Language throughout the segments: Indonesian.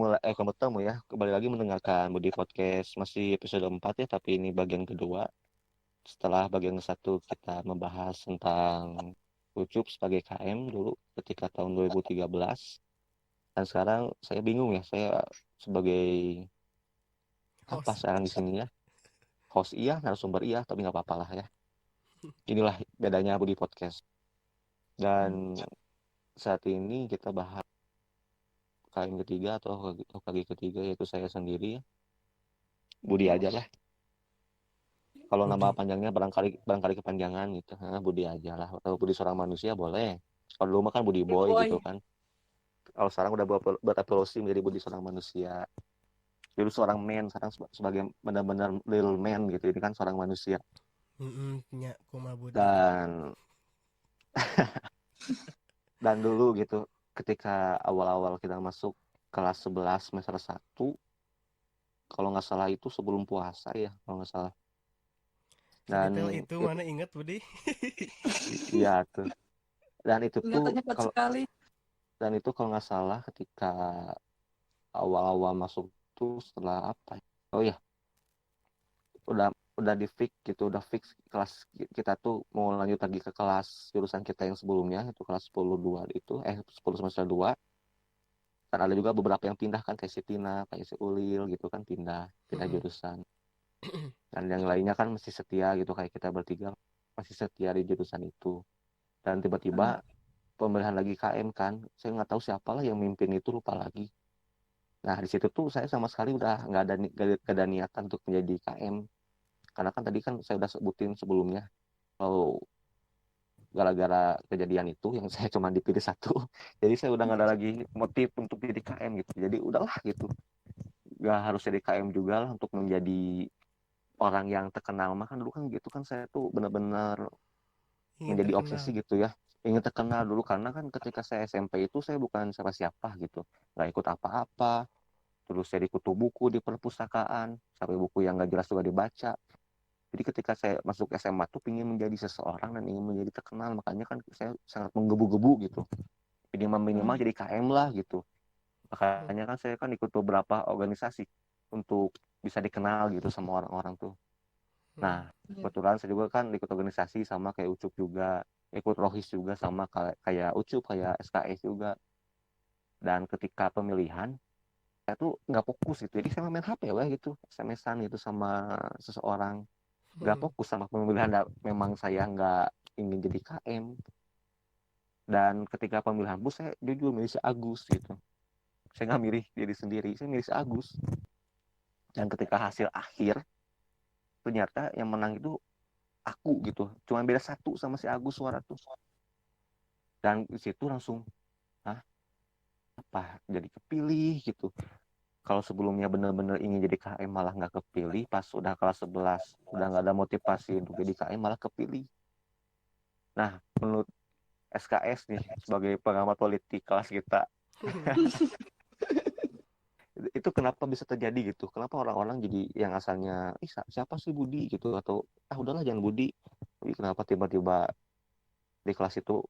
bertemu ya. Kembali lagi mendengarkan Budi Podcast masih episode 4 ya, tapi ini bagian kedua. Setelah bagian satu kita membahas tentang Ucup sebagai KM dulu ketika tahun 2013. Dan sekarang saya bingung ya, saya sebagai apa Host. sekarang di sini ya. Host iya, narasumber iya, tapi nggak apa-apa lah ya. Inilah bedanya Budi Podcast. Dan saat ini kita bahas KM ketiga atau kaki ketiga, yaitu saya sendiri ya. Budi aja lah. Kalau nama Budi. panjangnya barangkali kepanjangan gitu. Budi aja lah. Atau Budi seorang manusia boleh. Kalau dulu mah kan Budi Ya Boy gitu boy. kan. Kalau sekarang udah berevolusi menjadi Budi seorang manusia. Dulu seorang man, sekarang sebagai benar-benar little man gitu. Ini kan seorang manusia. Nya kuma Budi. Dan dulu gitu, ketika awal-awal kita masuk kelas 11 semester 1, kalau nggak salah itu sebelum puasa ya, kalau nggak salah. Sedetail Dan itu mana inget Budi? iya tuh. Dan itu tuh Ingatannya kuat kalau sekali. kalau nggak salah ketika awal-awal masuk tuh setelah apa ya? Oh ya, udah di fix gitu, udah fix kelas kita tuh mau lanjut lagi ke kelas jurusan kita yang sebelumnya, itu kelas 10 2 itu 10 semester 2. Dan ada juga beberapa yang pindah kan, kayak si Tina, kayak si Ulil gitu kan, pindah jurusan. Dan yang lainnya kan masih setia gitu, kayak kita bertiga masih setia di jurusan itu. Dan tiba-tiba pemilihan lagi KM kan, saya nggak tahu siapa lah yang mimpin itu, lupa lagi. Nah di situ tuh saya sama sekali udah nggak ada niatan untuk menjadi KM, karena kan tadi kan saya udah sebutin sebelumnya, kalau gara-gara kejadian itu yang saya cuma dipilih satu, jadi saya udah nggak ada lagi motif untuk jadi KM gitu. Jadi udahlah gitu, nggak harus jadi KM juga lah untuk menjadi orang yang terkenal. Mah kan dulu kan gitu kan, saya tuh benar-benar Ingin menjadi obsesi terkenal. gitu ya, ingin terkenal dulu. Karena kan ketika saya SMP itu saya bukan siapa-siapa gitu, nggak ikut apa-apa. Terus saya di kutu buku di perpustakaan, sampai buku yang nggak jelas juga dibaca. Jadi ketika saya masuk SMA tuh ingin menjadi seseorang dan ingin menjadi terkenal, makanya kan saya sangat menggebu-gebu gitu. Minimal jadi KM lah gitu. Makanya kan saya kan ikut beberapa organisasi untuk bisa dikenal gitu sama orang-orang tuh. Nah, kebetulan saya juga kan ikut organisasi sama kayak Ucup juga, ikut Rohis juga sama kayak Ucup, kayak SKS juga. Dan ketika pemilihan, saya tuh nggak fokus gitu. Jadi saya main HP lah gitu, SMS-an gitu sama seseorang. Nggak fokus sama pemilihan. Memang saya nggak ingin jadi KM. Dan ketika pemilihan bus, saya jujur milih si Agus gitu. Saya nggak milih diri sendiri, saya milih si Agus. Dan ketika hasil akhir, ternyata yang menang itu aku gitu. Cuma beda satu sama si Agus suara tuh. Dan di situ langsung, ah, apa jadi kepilih gitu. Kalau sebelumnya bener-bener ingin jadi KM malah nggak kepilih, pas udah kelas 11 udah nggak ada motivasi untuk jadi KM malah kepilih. Nah, menurut SKS nih sebagai pengamat politik kelas kita, itu kenapa bisa terjadi gitu? Kenapa orang-orang jadi yang asalnya siapa sih Budi gitu, atau udahlah jangan Budi. Tapi kenapa tiba-tiba di kelas itu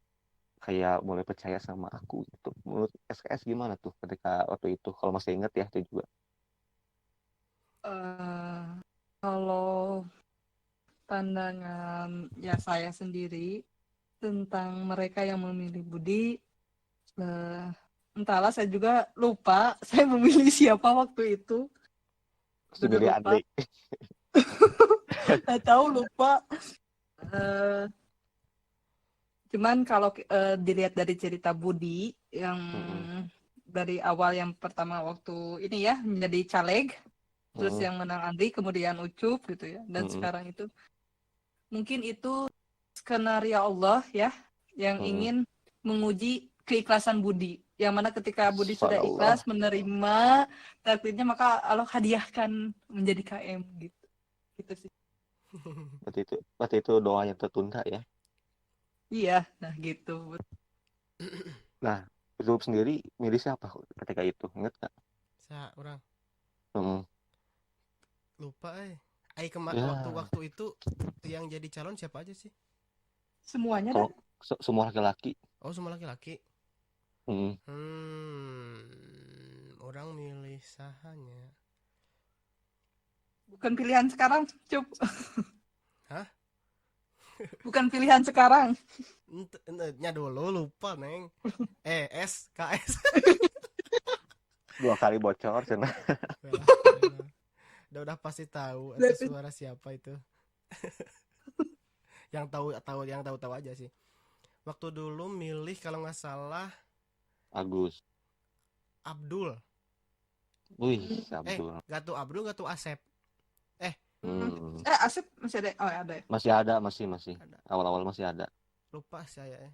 kayak mulai percaya sama aku gitu? Menurut SKS gimana tuh ketika waktu itu, kalau masih inget ya itu juga? Eh, Kalau pandangan ya saya sendiri tentang mereka yang memilih Budi, eh, entahlah saya juga lupa saya memilih siapa waktu itu. Si Bener Billy lupa. Adli. Saya tahu lupa. Eh, Cuman kalau dilihat dari cerita Budi yang Mm-mm. dari awal, yang pertama waktu ini ya menjadi caleg, terus Mm-mm. yang menang Andri, kemudian Ucup gitu ya, dan Mm-mm. sekarang itu mungkin itu skenario Allah ya, yang Mm-mm. ingin menguji keikhlasan Budi. Yang mana ketika Budi sudah Subhanallah. ikhlas menerima takdirnya, maka Allah hadiahkan menjadi KM gitu. Gitu sih. Berarti itu doanya tertunda ya. Iya, nah gitu. Nah, Zulf sendiri milih siapa ketika itu, inget nggak? Orang Mm-mm. lupa Ya, waktu itu yang jadi calon siapa aja sih? Semuanya dah. kalau semua laki-laki. Oh, semua laki-laki. Mm-mm. Hmm, orang milih sahanya. Bukan pilihan sekarang, Cup. Hah? Bukan pilihan sekarang. Nya dulu lupa neng. KS. 2 kali bocor cenah. Udah pasti tahu itu suara siapa itu. Yang tahu aja sih. Waktu dulu milih kalau nggak salah Agus. Abdul. Wih, Abdul. Gak tuh Abdul, gak tuh Asep. Asep masih ada. Oh, ada ya. Masih ada, masih. Ada. Awal-awal masih ada. Lupa saya ya.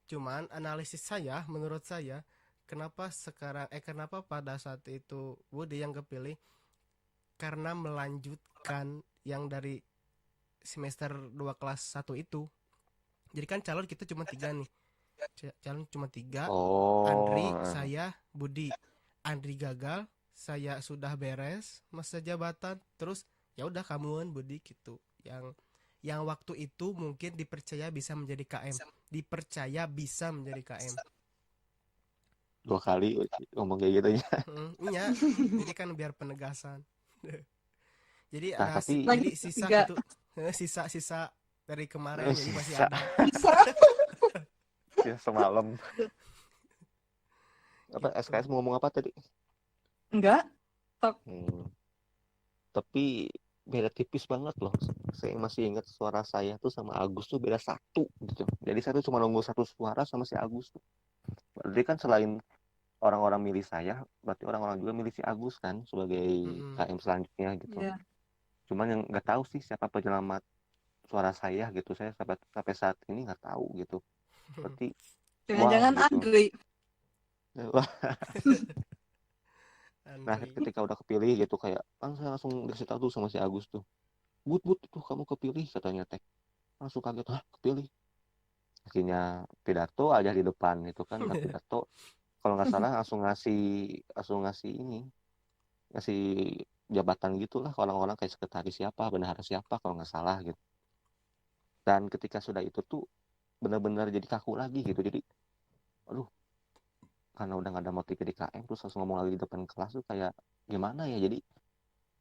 Cuman analisis saya, menurut saya, kenapa pada saat itu Budi yang kepilih, karena melanjutkan yang dari semester 2 kelas 1 itu. Jadi kan calon kita cuma 3 nih. Calon cuma 3. Andri, saya, Budi. Andri gagal, saya sudah beres masa jabatan, terus ya udah kamuan Budi gitu. Yang waktu itu mungkin dipercaya bisa menjadi KM. 2 kali ngomong kayak gitu ya. Iya, jadi kan biar penegasan. Jadi Nah, ada tapi jadi sisa tiga. gitu. Sisa dari kemarin jadi masih Sisa. ada. Ya, semalam. Apa Gitu. SKS mau ngomong apa tadi? Enggak. Tapi beda tipis banget loh. Saya masih ingat suara saya tuh sama Agus tuh beda 1 gitu. Jadi saya tuh cuma nunggu 1 suara sama si Agus tuh. Berarti kan selain orang-orang milih saya, berarti orang-orang juga milih si Agus kan sebagai KM selanjutnya gitu. Iya. Cuman yang nggak tahu sih siapa penyelamat suara saya gitu. Saya sampai saat ini nggak tahu gitu. Berarti Jangan-jangan wow, gitu. Andri. Nah, ketika udah kepilih gitu kayak saya langsung dikasih tahu tuh sama si Agus tuh. But tuh kamu kepilih katanya teh. Langsung kaget, kepilih. Akhirnya pidato aja di depan itu kan, pidato. Kalau nggak salah langsung ngasih ini. Ngasih jabatan gitulah ke orang-orang kayak sekretaris siapa, bendahara siapa kalau nggak salah gitu. Dan ketika sudah itu tuh benar-benar jadi kaku lagi gitu. Jadi aduh, karena udah nggak ada motif di KM terus langsung ngomong lagi di depan kelas tuh kayak gimana ya. Jadi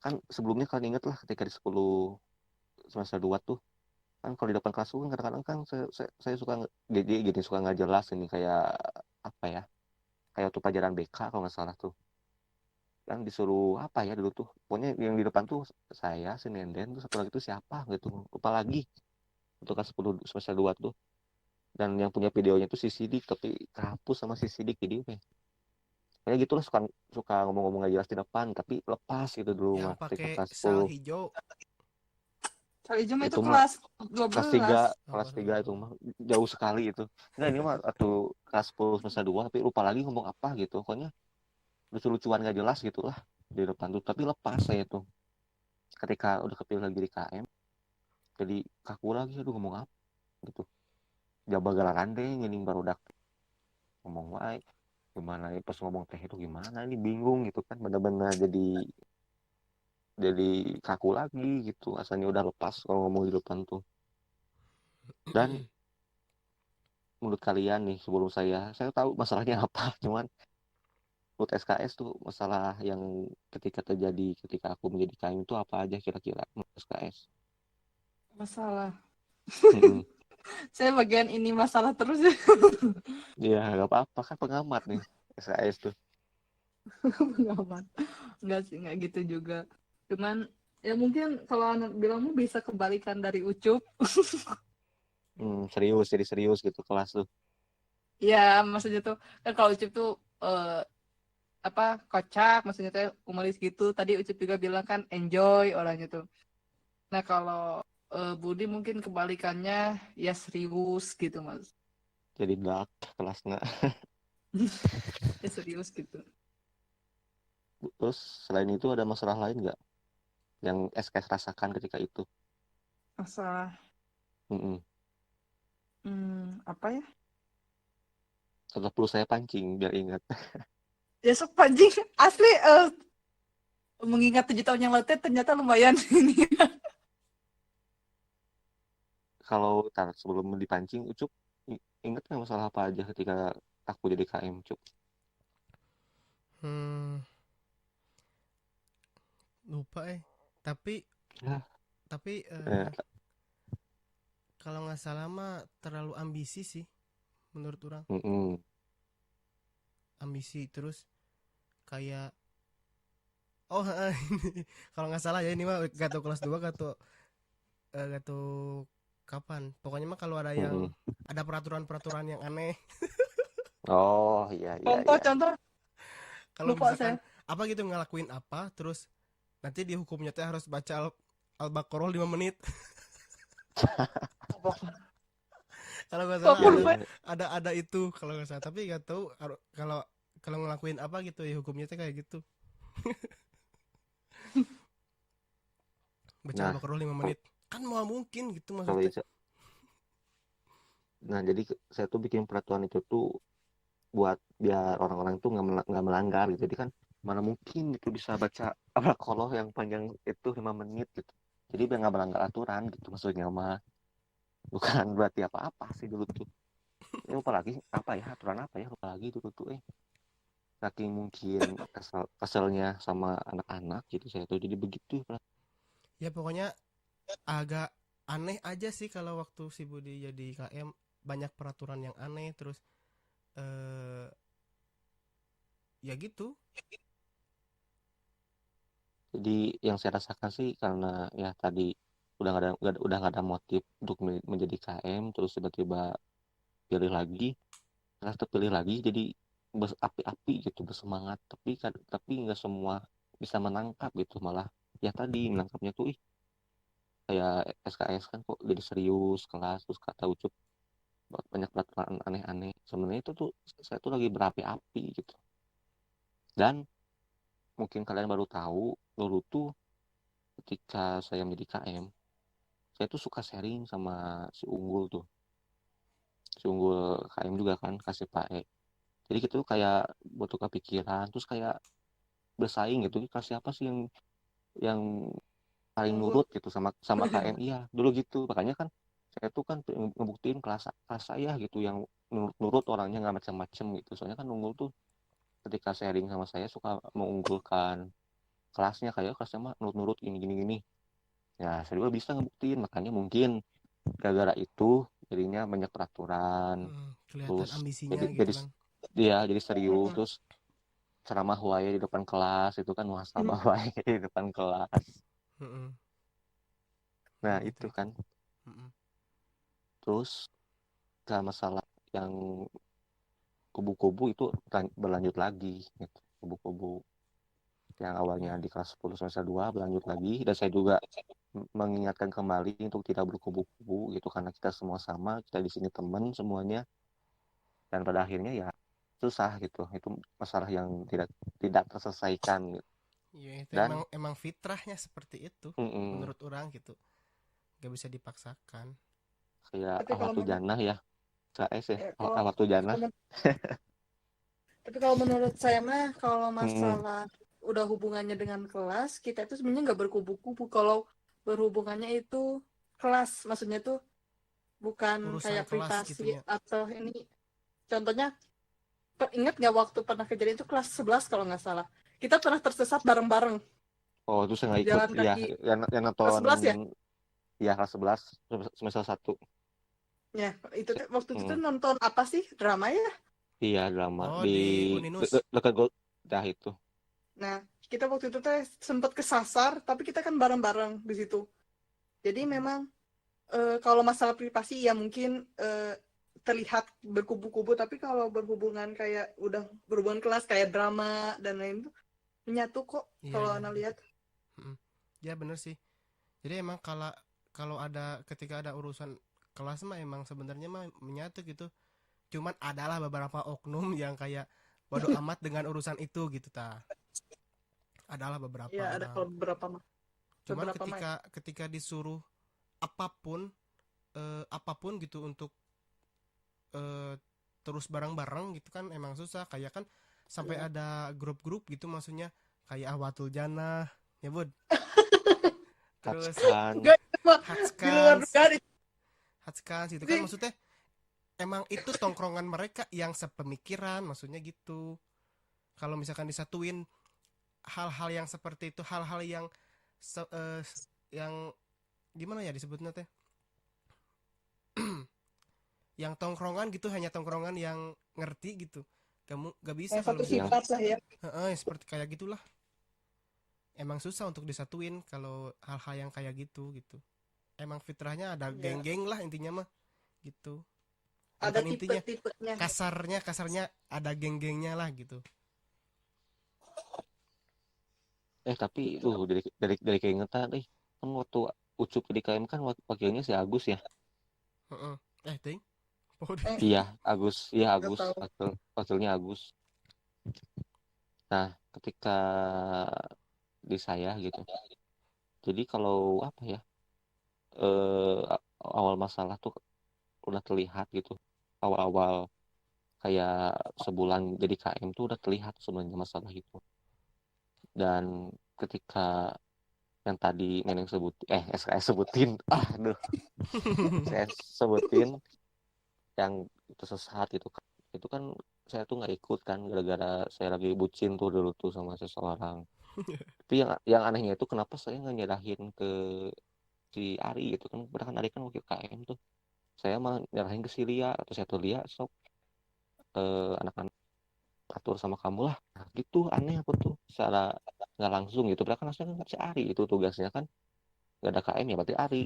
kan sebelumnya kalian inget lah ketika di 10 semester 2 tuh kan kalau di depan kelas tuh kan kadang-kadang kan saya suka gini suka nggak jelas ini kayak apa ya, kayak tuh pelajaran BK kalau nggak salah tuh kan disuruh apa ya dulu tuh, pokoknya yang di depan tuh saya si Nenden tuh satu lagi tuh siapa gitu lupa lagi untuk kelas 10 semester 2 tuh. Dan yang punya videonya tuh si Sidik tapi kehapus sama si Sidik videonya. Kayak gitu lah suka ngomong-ngomong gak jelas di depan tapi lepas gitu dulu yang mah ketika pakai kelas sal 10. hijau. Sal hijau itu Itu mah kelas 12. kelas 3 itu mah jauh sekali itu. Enggak, ini mah atau kelas 10 semester 2 tapi lupa lagi ngomong apa gitu. Pokoknya lucu-lucuan gak jelas gitu lah di depan tuh, tapi lepas saya tuh. Ketika udah kepilih lagi di KM jadi kaku lagi, aduh ngomong apa gitu. Jaba galaran deh ini baru udah ngomong wae gimana ya, pas ngomong teh itu gimana ini bingung gitu kan, bener-bener jadi kaku lagi gitu, asalnya udah lepas kalau ngomong di depan tuh. Dan menurut kalian nih sebelum saya tahu masalahnya apa, cuman menurut SKS tuh masalah yang ketika terjadi ketika aku menjadi KM itu apa aja kira-kira menurut SKS? Masalah. Mm-mm. Saya bagian ini masalah terus. Ya nggak apa-apa kan pengamat nih SKS tuh. Pengamat. Enggak sih, enggak gitu juga. Cuman ya mungkin kalau anak bilangmu bisa kebalikan dari Ucup. Jadi serius gitu kelas tuh. Ya, maksudnya tuh kan kalau Ucup tuh kocak, maksudnya tuh humoris gitu. Tadi Ucup juga bilang kan enjoy orangnya tuh. Nah, kalau Budi mungkin kebalikannya ya serius gitu, Mas. Jadi dark kelasnya. Ya serius gitu. Terus selain itu ada masalah lain nggak yang SKS rasakan ketika itu? Masalah Mm-mm. apa ya? Atau perlu saya pancing biar ingat. Ya sok pancing asli mengingat 7 tahun yang lalu ternyata lumayan ini. Kalau sebelum dipancing, Ucup ingat nggak masalah apa aja ketika aku jadi KM, Ucup? Hmm, lupa Tapi Ya, tapi eh, kalau nggak salah mah terlalu ambisi sih menurut orang. mm-mm. Ambisi terus kayak oh kalau nggak salah ya ini mah gak tau kelas 2 gak tau kapan. Pokoknya mah kalau ada yang Mm-mm. ada peraturan-peraturan yang aneh. Oh iya iya iya. Contoh Kalau lupa misalkan saya. apa gitu ngelakuin apa terus nanti dihukumnya teh harus baca Al-Baqarah 5 menit. Kalau nggak salah Iya Walaupun iya. ada itu kalau nggak salah tapi nggak tahu kalau kalau ngelakuin apa gitu ya hukumnya teh kayak gitu. Baca Nah, Al-Baqarah 5 kalau menit kan mau mungkin gitu kalau maksudnya. nah jadi saya tuh bikin peraturan itu tuh buat biar orang-orang tuh nggak melanggar gitu. Jadi kan mana mungkin gitu bisa baca Al-Baqarah yang panjang itu 5 menit gitu. Jadi biar nggak melanggar aturan gitu maksudnya mah. Bukan berarti apa-apa sih dulu tuh. Ini lupa lagi apa ya aturan apa ya lupa lagi dulu tuh saking mungkin keselnya sama anak-anak gitu saya tuh jadi begitu. Ya pokoknya agak aneh aja sih kalau waktu si Budi jadi KM banyak peraturan yang aneh terus eh ya gitu. Jadi yang saya rasakan sih karena ya tadi udah nggak ada motif untuk menjadi KM terus tiba-tiba pilih lagi terus terpilih lagi jadi berapi-api gitu bersemangat tapi nggak semua bisa menangkap gitu malah ya tadi menangkapnya tuh kayak SKS kan kok jadi serius kelas terus kata ucup banyak peraturan aneh-aneh sebenarnya itu tuh saya tuh lagi berapi-api gitu dan mungkin kalian baru tahu dulu tuh ketika saya menjadi KM saya tuh suka sharing sama si unggul KM juga kan kasih Pak jadi kita tuh kayak butuh kepikiran terus kayak bersaing gitu kasih apa sih yang paling unggul. nurut gitu sama sama KM iya dulu gitu makanya kan saya tuh kan ngebuktiin kelas saya gitu yang nurut orangnya nggak macam-macam gitu soalnya kan unggul tuh ketika sharing sama saya suka mengunggulkan kelasnya kayak kelasnya mah nurut-nurut gini gini gini ya saya juga bisa ngebuktiin makanya mungkin gara-gara itu jadinya banyak peraturan Kelihatan terus ambisinya jadi gitu kan. dia jadi serius Mm-mm. terus ceramah wae di depan kelas itu kan muhasabah wae di depan kelas Mm-mm. Ya nah gitu itu itu. kan Mm-mm. terus gak masalah yang kubu-kubu itu berlanjut lagi gitu kubu-kubu yang awalnya Ya. di kelas 10 semester 2 berlanjut lagi dan saya juga mengingatkan kembali untuk tidak berkubu-kubu gitu karena kita semua sama kita di sini teman semuanya dan pada akhirnya ya susah gitu itu masalah yang tidak terselesaikan gitu. Ya itu Dan emang fitrahnya seperti itu mm-mm, menurut orang gitu. Gak bisa dipaksakan. kayak Tapi kalau awatu jannah ya KS ya ya, kalau awatu jannah kalau tapi kalau menurut saya mah kalau mm-mm. masalah udah hubungannya dengan kelas, kita itu sebenarnya nggak berkubu-kubu. Kalau berhubungannya itu kelas, maksudnya itu bukan Urusan kayak kelas privasi gitunya. atau ini. Contohnya, ingat nggak waktu pernah kejadian itu kelas 11 kalau nggak salah. Kita pernah tersesat bareng-bareng Oh itu saya nggak ikut jalan ya kaki yang kelas nonton 11 ya. ya kelas 11 semester 1 Ya, itu waktu itu tuh mm, nonton apa sih? Drama ya. iya drama Oh di di Uninus. dekat Gold dah itu Nah, kita waktu itu tuh sempat kesasar, tapi kita kan bareng-bareng di situ. Jadi memang kalau masalah privasi ya mungkin terlihat berkubu-kubu, tapi kalau berhubungan kayak udah berhubungan kelas kayak drama dan lain itu menyatu kok Iya kalau iya Ana bener. lihat. Mm-mm. Ya bener sih. Jadi emang kalau kalau ada ketika ada urusan kelas mah emang sebenarnya mah menyatu gitu. Cuman adalah beberapa oknum yang kayak bodoh amat dengan urusan itu gitu ta. Adalah beberapa Ya ada orang. kalau Cuman beberapa mah. ketika ketika disuruh apapun apapun gitu untuk eh, terus bareng-bareng gitu kan emang susah kayak kan sampai Ya. ada grup-grup gitu maksudnya kayak Ahwatul Jannah ya bud terus Hatskan Enggak, itu mah di luar Hatskans dugaan. Hatskans gitu kan Jadi maksudnya emang itu tongkrongan mereka yang sepemikiran maksudnya gitu kalau misalkan disatuin hal-hal yang seperti itu, hal-hal yang yang gimana ya disebutnya teh, yang tongkrongan gitu, hanya tongkrongan yang ngerti gitu, gak bisa Yang kalau satu misalkan sifat lah ya. seperti kayak gitulah. Emang susah untuk disatuin kalau hal-hal yang kayak gitu gitu. Emang fitrahnya ada Ya. geng-geng lah intinya mah gitu. Ada Bukan intinya, tipe-tipenya. kasarnya ada geng-gengnya lah gitu. Tapi dari keingetan kan waktu Ucup di KM kan wakilnya si Agus ya. Heeh. Ting. Iya, Agus. Iya, Nggak Agus. tahu. Wakilnya Agus. Nah, ketika di saya gitu. Jadi kalau apa ya? Awal masalah tuh udah terlihat gitu. Awal-awal kayak sebulan jadi KM tuh udah terlihat sebenarnya masalah itu. Dan ketika yang tadi Neneng saya sebutin, aduh, saya sebutin yang itu sesat itu kan saya tuh nggak ikut kan gara-gara saya lagi bucin tuh dulu tuh sama seseorang. Tapi yang anehnya itu kenapa saya nggak nyerahin ke si Ari gitu kan, padahal kan Ari kan wakil KM tuh, saya malah nyerahin ke si Lia atau saya tuh Lia sok anak-anak atur sama kamu lah. Nah, gitu aneh aku tuh secara nggak langsung gitu, padahal kan harusnya kan si Ari itu tugasnya kan, nggak ada KM ya berarti Ari,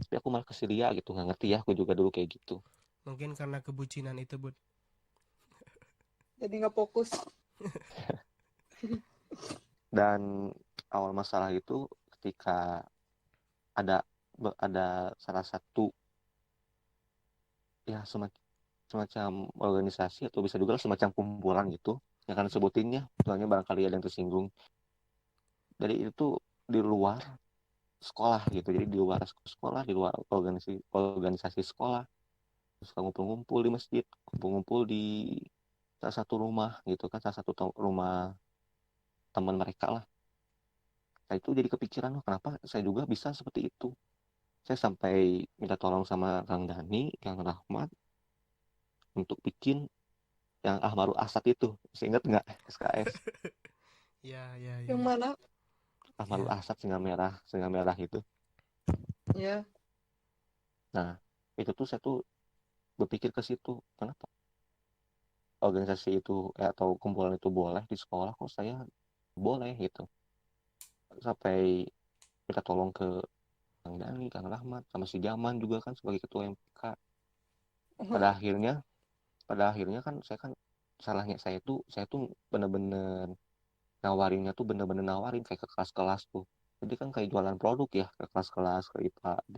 tapi aku malah ke si Lia gitu, nggak ngerti ya, aku juga dulu kayak gitu. Mungkin karena kebucinan itu, Bud. Jadi nggak fokus. Dan awal masalah itu ketika ada salah satu ya semacam organisasi atau bisa juga semacam kumpulan gitu yang akan sebutinnya, soalnya barangkali ada yang tersinggung. Jadi itu di luar sekolah gitu, jadi di luar sekolah, di luar organisasi sekolah, terus ngumpul-ngumpul di masjid, ngumpul-ngumpul di salah satu rumah gitu kan, salah satu rumah teman mereka lah. Nah itu jadi kepikiran, kenapa saya juga bisa seperti itu. Saya sampai minta tolong sama Kang Dani, Kang Rahmat untuk bikin yang Ahmarul Asad itu. Masih ingat nggak SKS? Ya, ya, ya. Yang mana? Ahmarul Ya. Asad singa merah itu. Ya. Nah, itu tuh saya tuh berpikir ke situ. Kenapa organisasi itu atau kumpulan itu boleh di sekolah, kok saya boleh gitu. Sampai minta tolong ke Kang Dani, Kang Rahmat, sama si Jaman juga kan sebagai ketua MPK. Pada akhirnya kan saya kan salahnya saya tuh bener-bener nawarinnya tuh bener-bener nawarin kayak ke kelas-kelas tuh. Jadi kan kayak jualan produk ya ke kelas-kelas, ke IPA D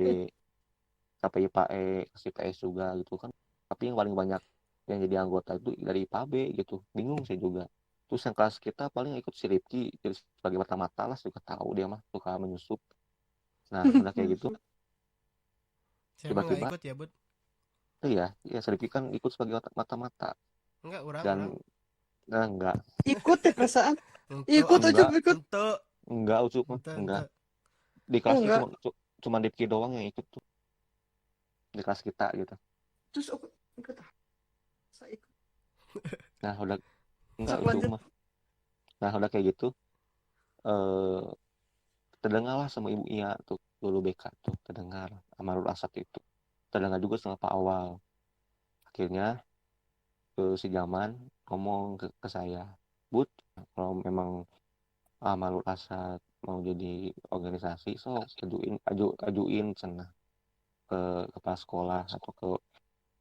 sampai IPA E, ke IPS juga gitu kan. Tapi yang paling banyak yang jadi anggota itu dari IPA B gitu. Bingung saya juga. Terus yang kelas kita paling ikut si Rifki jadi sebagai mata-mata lah, juga tahu dia mah suka menyusup. Nah, udah kayak gitu Saya emang nggak tiba-tiba ikut ya, Bud. ya si Rifki kan ikut sebagai mata-mata Enggak, dan orang. enggak Ikut ya perasaan. Untuk Ikut aja enggak ikut. enggak ucup mah enggak. Untuk. Di Oh kelas itu enggak. cuma Rifki doang yang ikut tuh di kelas kita gitu. Terus aku ikut ah. Saya ikut. Nah udah enggak Sok ucup lanjut. mah. Nah udah kayak gitu eh terdengarlah sama Ibu Iya tuh dulu BK tuh, terdengar Amarul Asad itu, terdengar juga sama Pak Awal. Akhirnya si Jaman ngomong ke saya, Bud, kalau memang Amarul Asad mau jadi organisasi, so ajuin cenah ke kepala sekolah atau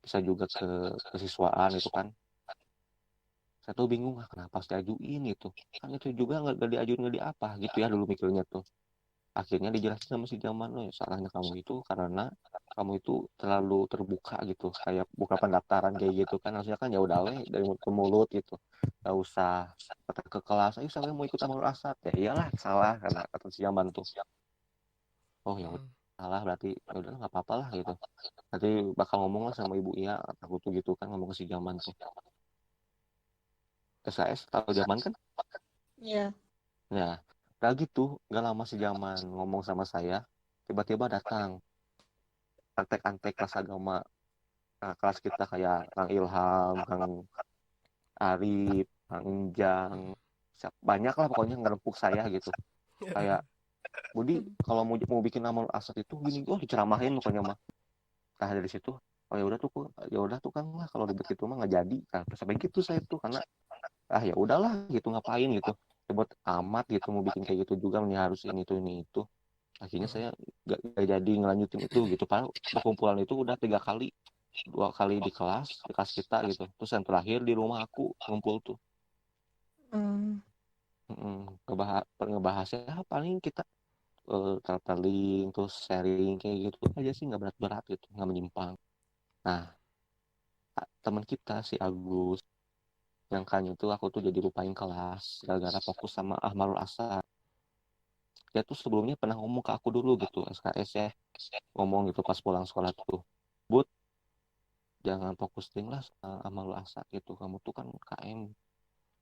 bisa juga ke kesiswaan itu kan. Saya tuh bingung kenapa harus diajuin gitu, kan itu juga nggak diajuin, nggak di apa gitu ya dulu mikirnya tuh. Akhirnya dijelasin sama si Jaman, loh salahnya kamu itu karena kamu itu terlalu terbuka gitu, kayak buka pendaftaran kayak gitu kan, harusnya kan ya udah weh dari mulut ke mulut gitu, nggak usah datang ke kelas, ayo saya mau ikut Amal Asad, ya iyalah salah karena kata si Jaman tuh. Oh ya udah salah berarti, ya udah nggak apa-apa lah gitu, nanti bakal ngomong lah sama Ibu Iya, aku tuh gitu kan ngomong ke si Jaman tuh. SKS tahu Jaman kan. Iya. Ya udah gitu nggak lama si Jaman ngomong sama saya, tiba-tiba datang antek-antek kelas agama kelas kita kayak Kang Ilham, Kang Arif, Kang Injang, banyak lah pokoknya ngerempuk saya gitu. Kayak Budi kalau mau bikin amal asad itu gini, oh diceramahin pokoknya mah. Nah dari situ, oh ya udah tuh Kang lah kalau ribet gitu mah nggak jadi. Nah, terus sampai gitu saya tuh karena ya udahlah gitu ngapain gitu. Ribet amat gitu mau bikin kayak gitu juga nih harus ini itu. Akhirnya saya gak jadi ngelanjutin itu gitu. Padahal perkumpulan itu udah 3 kali, 2 kali di kelas kita gitu. Terus yang terakhir di rumah aku ngumpul tuh. Hmm. Ngebahasnya paling kita traveling terus sharing kayak gitu aja sih, nggak berat-berat gitu, nggak menyimpang. Nah, teman kita si Agus yang kan itu aku tuh jadi lupain kelas gara-gara fokus sama Ahmadul Asad. Dia tuh sebelumnya pernah ngomong ke aku dulu gitu, SKS ya, ngomong gitu pas pulang sekolah tuh, Bud, jangan fokus lah sama Ahmadul Asad gitu, kamu tuh kan KM,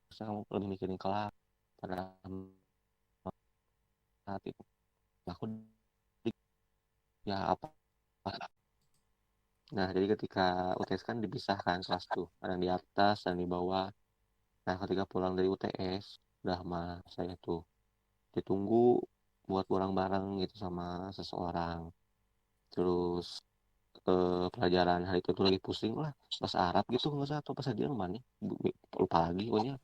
harusnya kamu lebih mikirin kelas pada saat itu. Nah, aku ya apa. Nah, jadi ketika UTS kan dipisahkan kelas tuh, ada yang di atas dan di bawah. Nah, ketika pulang dari UTS, udah mah saya tuh ditunggu buat pulang bareng gitu sama seseorang. Terus pelajaran hari itu tuh lagi pusing lah, bahasa Arab gitu nggak usah atau bahasa Jerman ya, lupa lagi pokoknya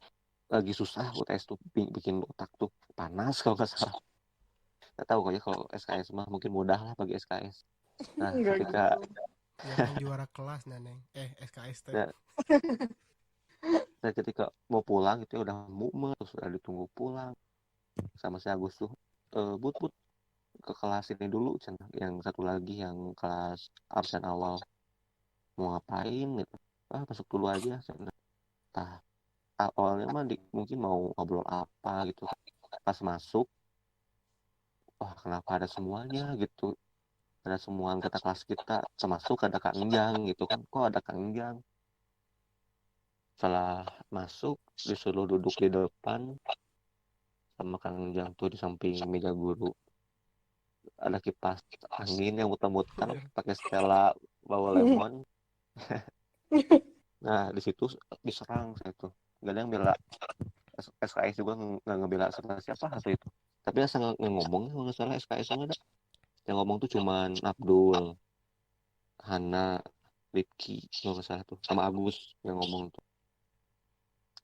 lagi susah UTS tuh bikin otak tuh panas kalau nggak salah. Nggak tahu kayaknya kalau SKS mah mungkin mudah lah bagi SKS. Nah, Enggak ketika gitu. Ya kan juara kelas neneng. SKS teh. ya, saya ketika mau pulang itu udah mumet terus udah ditunggu pulang sama si Agus tuh, but ke kelas ini dulu cina. Yang satu lagi yang kelas absen awal mau ngapain gitu, masuk dulu aja cina. Nah, awalnya mah mungkin mau ngobrol apa gitu, pas masuk wah kenapa ada semuanya gitu, ada semua anggota kelas kita termasuk ada Kang Enjang gitu kan, kok ada Kang Enjang. Setelah masuk disuruh duduk di depan sama Kang Enjang tuh di samping meja guru, ada kipas angin yang muter-muter pakai Stella bawa lemon. Nah di situ diserang saya tuh, gak ada yang bela SKS juga, nggak ngebela siapa satu itu, tapi asal ngomong kalau nggak salah SKS ada yang ngomong tuh cuman Abdul, Hana, Rifki kalau nggak salah tuh sama Agus yang ngomong tuh.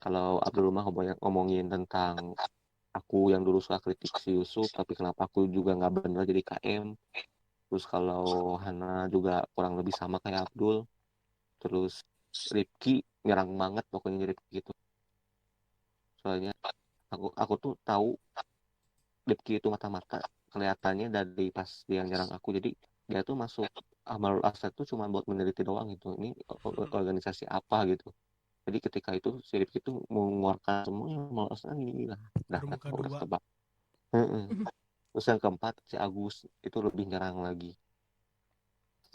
Kalau Abdul mah ngomongin tentang aku yang dulu suka kritik si Yusuf tapi kenapa aku juga nggak bener jadi KM. Terus kalau Hana juga kurang lebih sama kayak Abdul. Terus Rifki nyerang banget pokoknya Rifki gitu. Soalnya aku tuh tahu Rifki itu mata-mata kelihatannya dari pas dia nyerang aku. Jadi dia tuh masuk Amalul Asad tuh cuma buat meneliti doang gitu. Ini organisasi apa gitu. Jadi ketika itu si Rifki itu mengeluarkan semuanya Amalul Asad ini lah. Bermuka Udah dua. ketebak. Terus yang keempat si Agus itu lebih nyerang lagi.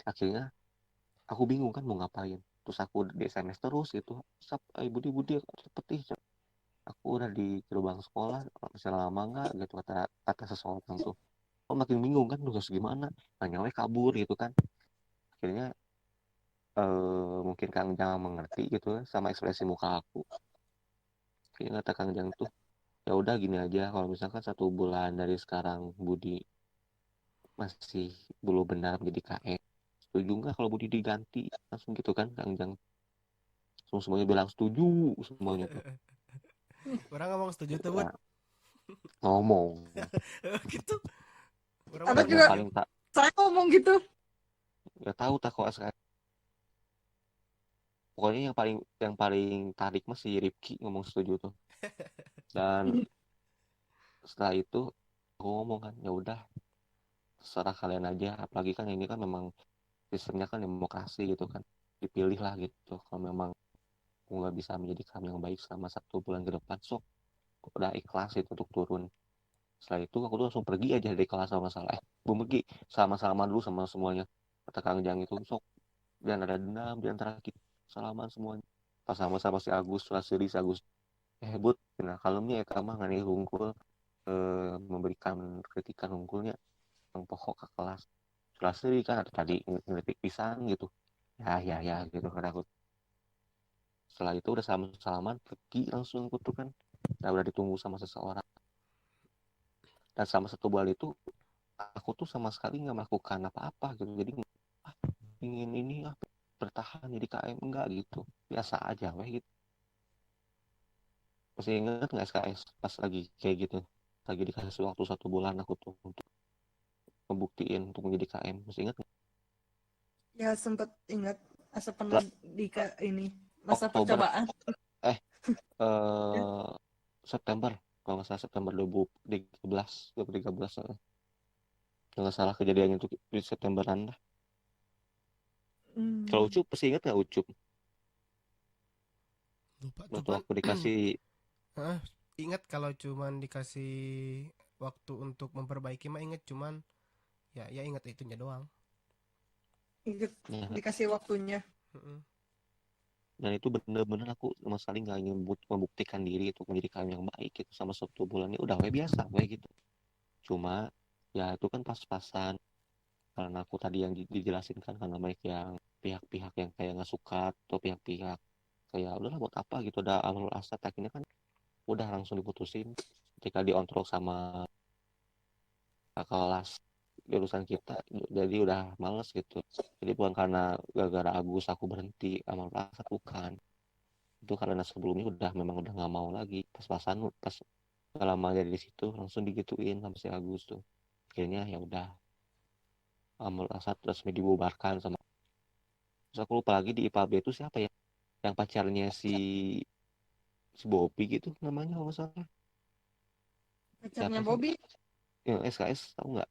Akhirnya aku bingung kan mau ngapain. Terus aku di SMS terus gitu. Budi Budi cepet ih. Aku udah di gerbang sekolah masih lama nggak gitu kata kata seseorang tuh. Oh makin bingung kan terus gimana. Nanya we kabur gitu kan. Akhirnya mungkin Kang Jang mengerti gitu ya, sama ekspresi muka aku. Akhirnya kata Kang Jang tuh, ya udah gini aja kalau misalkan 1 bulan dari sekarang Budi masih belum benar menjadi KM, setuju nggak kalau Budi diganti langsung gitu kan Kang Jang. Semuanya bilang setuju semuanya tuh. Orang ngomong setuju tuh, Bud. Ya, ngomong. Gitu. Orang Anak Dan mah yang juga diam. paling tak saya ngomong gitu. nggak tahu tak kok sekarang. Pokoknya yang paling tarik masih Rifki ngomong setuju tuh. Dan setelah itu aku ngomong kan ya udah serah kalian aja. Apalagi kan ini kan memang sistemnya kan demokrasi gitu kan. Dipilih lah gitu. Kalau memang aku nggak bisa menjadi kami yang baik selama 1 bulan ke depan, sok udah ikhlas itu untuk turun. Setelah itu aku tuh langsung pergi aja dari kelas sama masalah. Gue pergi sama-sama dulu sama semuanya. Kata Kang Jang itu sok dan ada dendam di antara kita, salaman semuanya. Pas sama-sama si Agus, si Agus. But, nah kalemnya ya kamah ngani hungkul memberikan kritikan unggulnya yang pokok ke kelas. Selasri kan ada tadi ngelitik pisang gitu. Ya gitu kan aku. Setelah itu udah salaman pergi langsung aku tuh kan. Nah, udah ditunggu sama seseorang. Dan selama 1 bulan itu aku tuh sama sekali nggak melakukan apa-apa gitu. Jadi ah, ingin ini bertahan jadi KM enggak gitu. Biasa aja weh gitu. Masih inget nggak SKS pas lagi kayak gitu? Lagi dikasih waktu 1 bulan aku tuh untuk ngebuktiin untuk menjadi KM. Masih inget nggak? Ya sempat ingat asa pernah Lah, di ini masa Oktober percobaan. eh Ya. eh September kalau nggak salah September 2013 2013 kalau nggak salah kejadiannya itu di Septemberan lah. Kalau Hmm. Ucup pasti inget nggak Ucup Lupa waktu cuman aku dikasih Hah, ingat kalau cuman dikasih waktu untuk memperbaiki mah inget, cuman ya ingat itunya doang. Ingat ya, dikasih waktunya. Mm-mm. dan itu bener-bener aku sama sekali nggak ingin membuktikan diri untuk menjadi KM yang baik gitu sama 1 bulan ini udah kayak biasa kayak gitu. Cuma ya itu kan pas-pasan karena aku tadi yang dijelasin kan karena banyak yang pihak-pihak yang kayak nggak suka atau pihak-pihak kayak udahlah buat apa gitu udah amal asad akhirnya kan udah langsung diputusin ketika diontrol sama kakak kelas jurusan kita jadi udah males gitu jadi bukan karena gara-gara Agus aku berhenti amal asad bukan itu karena sebelumnya udah memang udah nggak mau lagi pas-pasan pas gak lama dari situ langsung digituin sama si Agus tuh akhirnya ya udah amal asad resmi dibubarkan sama. Terus aku lupa lagi di IPAB itu siapa ya yang pacarnya si Bobby gitu namanya kalau nggak salah Pacarnya siapa sih Bobby. yang SKS tahu nggak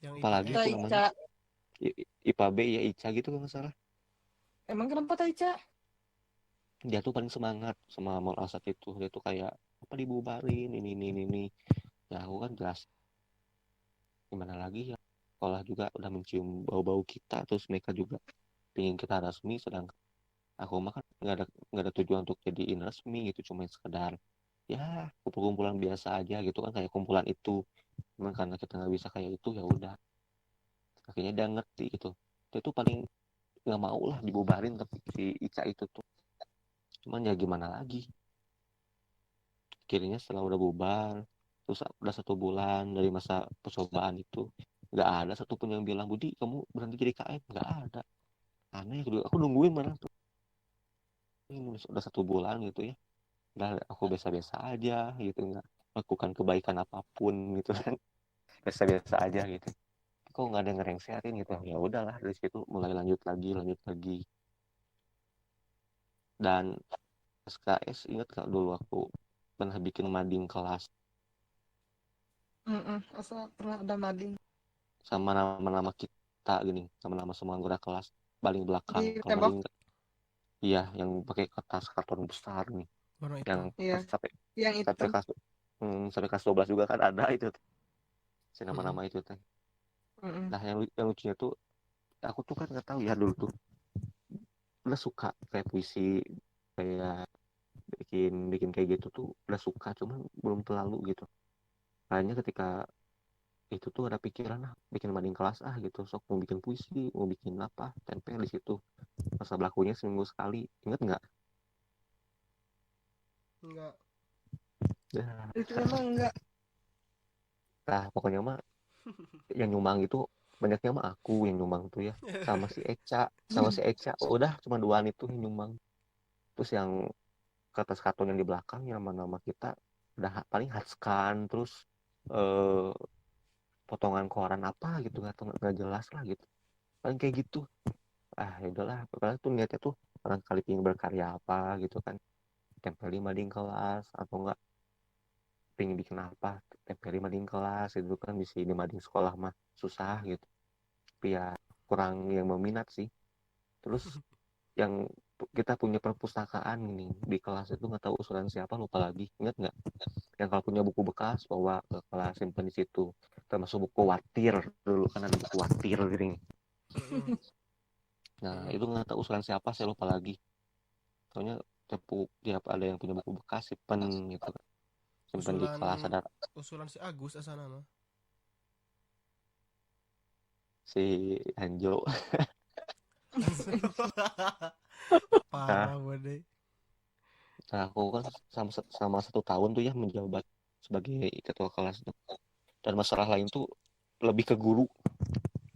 Yang apalagi IPS. itu namanya Taica. IPAB ya Ica gitu kalau nggak salah Emang kenapa Taica? dia tuh paling semangat sama Mall Asad itu dia tuh kayak apa dibubarin ini ya aku kan jelas gimana lagi ya sekolah juga udah mencium bau-bau kita terus mereka juga ingin kita resmi sedang aku mah kan nggak ada tujuan untuk jadiin resmi gitu cuma sekedar ya kumpul-kumpulan biasa aja gitu kan kayak kumpulan itu cuman karena kita nggak bisa kayak itu ya udah akhirnya dia ngerti gitu dia tuh paling nggak mau lah dibubarin tapi si Ica itu tuh cuman ya gimana lagi akhirnya setelah udah bubar terus udah 1 bulan dari masa percobaan itu nggak ada satupun yang bilang Budi kamu berhenti jadi KM nggak ada aneh aku nungguin mana tuh ini udah 1 bulan gitu ya udah aku biasa-biasa aja gitu nggak lakukan kebaikan apapun gitu kan biasa-biasa aja gitu kok nggak ada yang sharing gitu ya udahlah dari situ mulai lanjut lagi dan SKS ingat gak dulu aku pernah bikin mading kelas Asal pernah ada mading sama nama-nama kita gini nama-nama semua anggota kelas paling belakang di kalau tembok. mading iya yang pakai kertas karton besar nih Warna yang hitam. Iya, sampai yang sampai hitam. kelas sampai kelas 12 juga kan ada itu si Mm-mm. nama-nama itu teh Mm-mm. nah yang lucunya tuh aku tuh kan nggak tahu ya dulu tuh udah suka kayak puisi kayak bikin bikin kayak gitu tuh udah suka cuman belum terlalu gitu hanya ketika itu tuh ada pikiran bikin mading kelas gitu sok mau bikin puisi mau bikin apa tempel di situ masa berlakunya seminggu sekali inget nggak Enggak. ya Itu emang enggak. nah pokoknya mah yang nyumbang itu banyaknya mah aku yang nyumbang tuh ya sama si Eca udah cuma duaan itu yang nyumbang terus yang kertas karton yang di belakang yang nama-nama kita udah paling harskan terus eh, potongan koran apa gitu nggak jelas lah gitu paling kayak gitu ya udahlah pokoknya tuh niatnya tuh barangkali ingin berkarya apa gitu kan tempelin mading kelas atau enggak pengen bikin apa tempelin mading kelas itu kan bisa di mading sekolah mah susah gitu tapi ya kurang yang meminat sih terus yang kita punya perpustakaan nih di kelas itu nggak tahu usulan siapa lupa lagi ingat nggak yang kalau punya buku bekas bawa ke kelas simpen di situ termasuk buku watir dulu kan ada buku watir gitu Mm-mm. nah Mm-mm. itu nggak tahu usulan siapa saya lupa lagi soalnya tiap ada yang punya buku bekas simpen gitu kan simpen di Usulan kelas ada usulan si Agus asal nama. si Anjo nah Parah banget. Nah, aku kan sama 1 tahun tuh ya menjabat sebagai ketua kelas tuh. Dan masalah lain tuh lebih ke guru.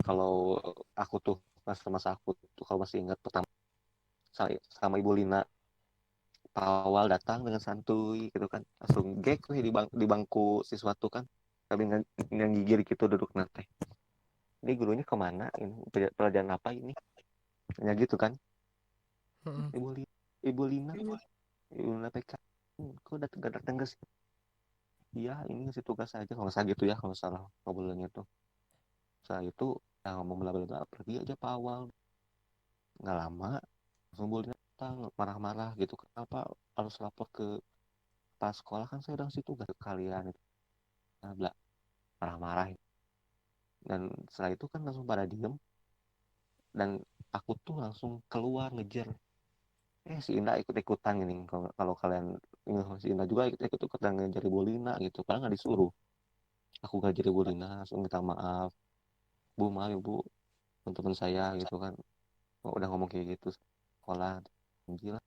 Kalau aku tuh masa aku tuh kalau masih ingat pertama sama Ibu Lina, Pak Awal datang dengan santuy gitu kan, langsung gek tuh di bangku siswa tuh kan, tapi ngigir gitu duduk nate. Ini gurunya kemana? Ini pelajaran apa ini? Ya gitu kan. Heeh. Ibu Lina, Ibu Lina, Ibu Lina PK. Kok gak datang ke sini? Iya, ini ngasih tugas aja. Kalau nggak salah gitu ya, kalau salah ngobrolnya tuh. Setelah itu, ya ngomong bla bla bla, pergi aja Pak Awal. Nggak lama, langsung Bu Lina datang, marah-marah gitu. Kenapa harus lapor ke pas sekolah, kan saya udah ngasih tugas ke kalian. Nah, bla, marah-marah. Dan setelah itu kan langsung pada diem. Dan aku tuh langsung keluar ngejar. Si Indah ikut-ikutan gini. Kalau kalian ingat, si Indah juga ikut-ikutan ngejar Ibu Lina gitu. Padahal nggak disuruh. Aku ngajar Ibu Lina, langsung minta maaf. Bu, maaf Ibu, teman-teman saya gitu kan. Udah ngomong kayak gitu sekolah. Gila,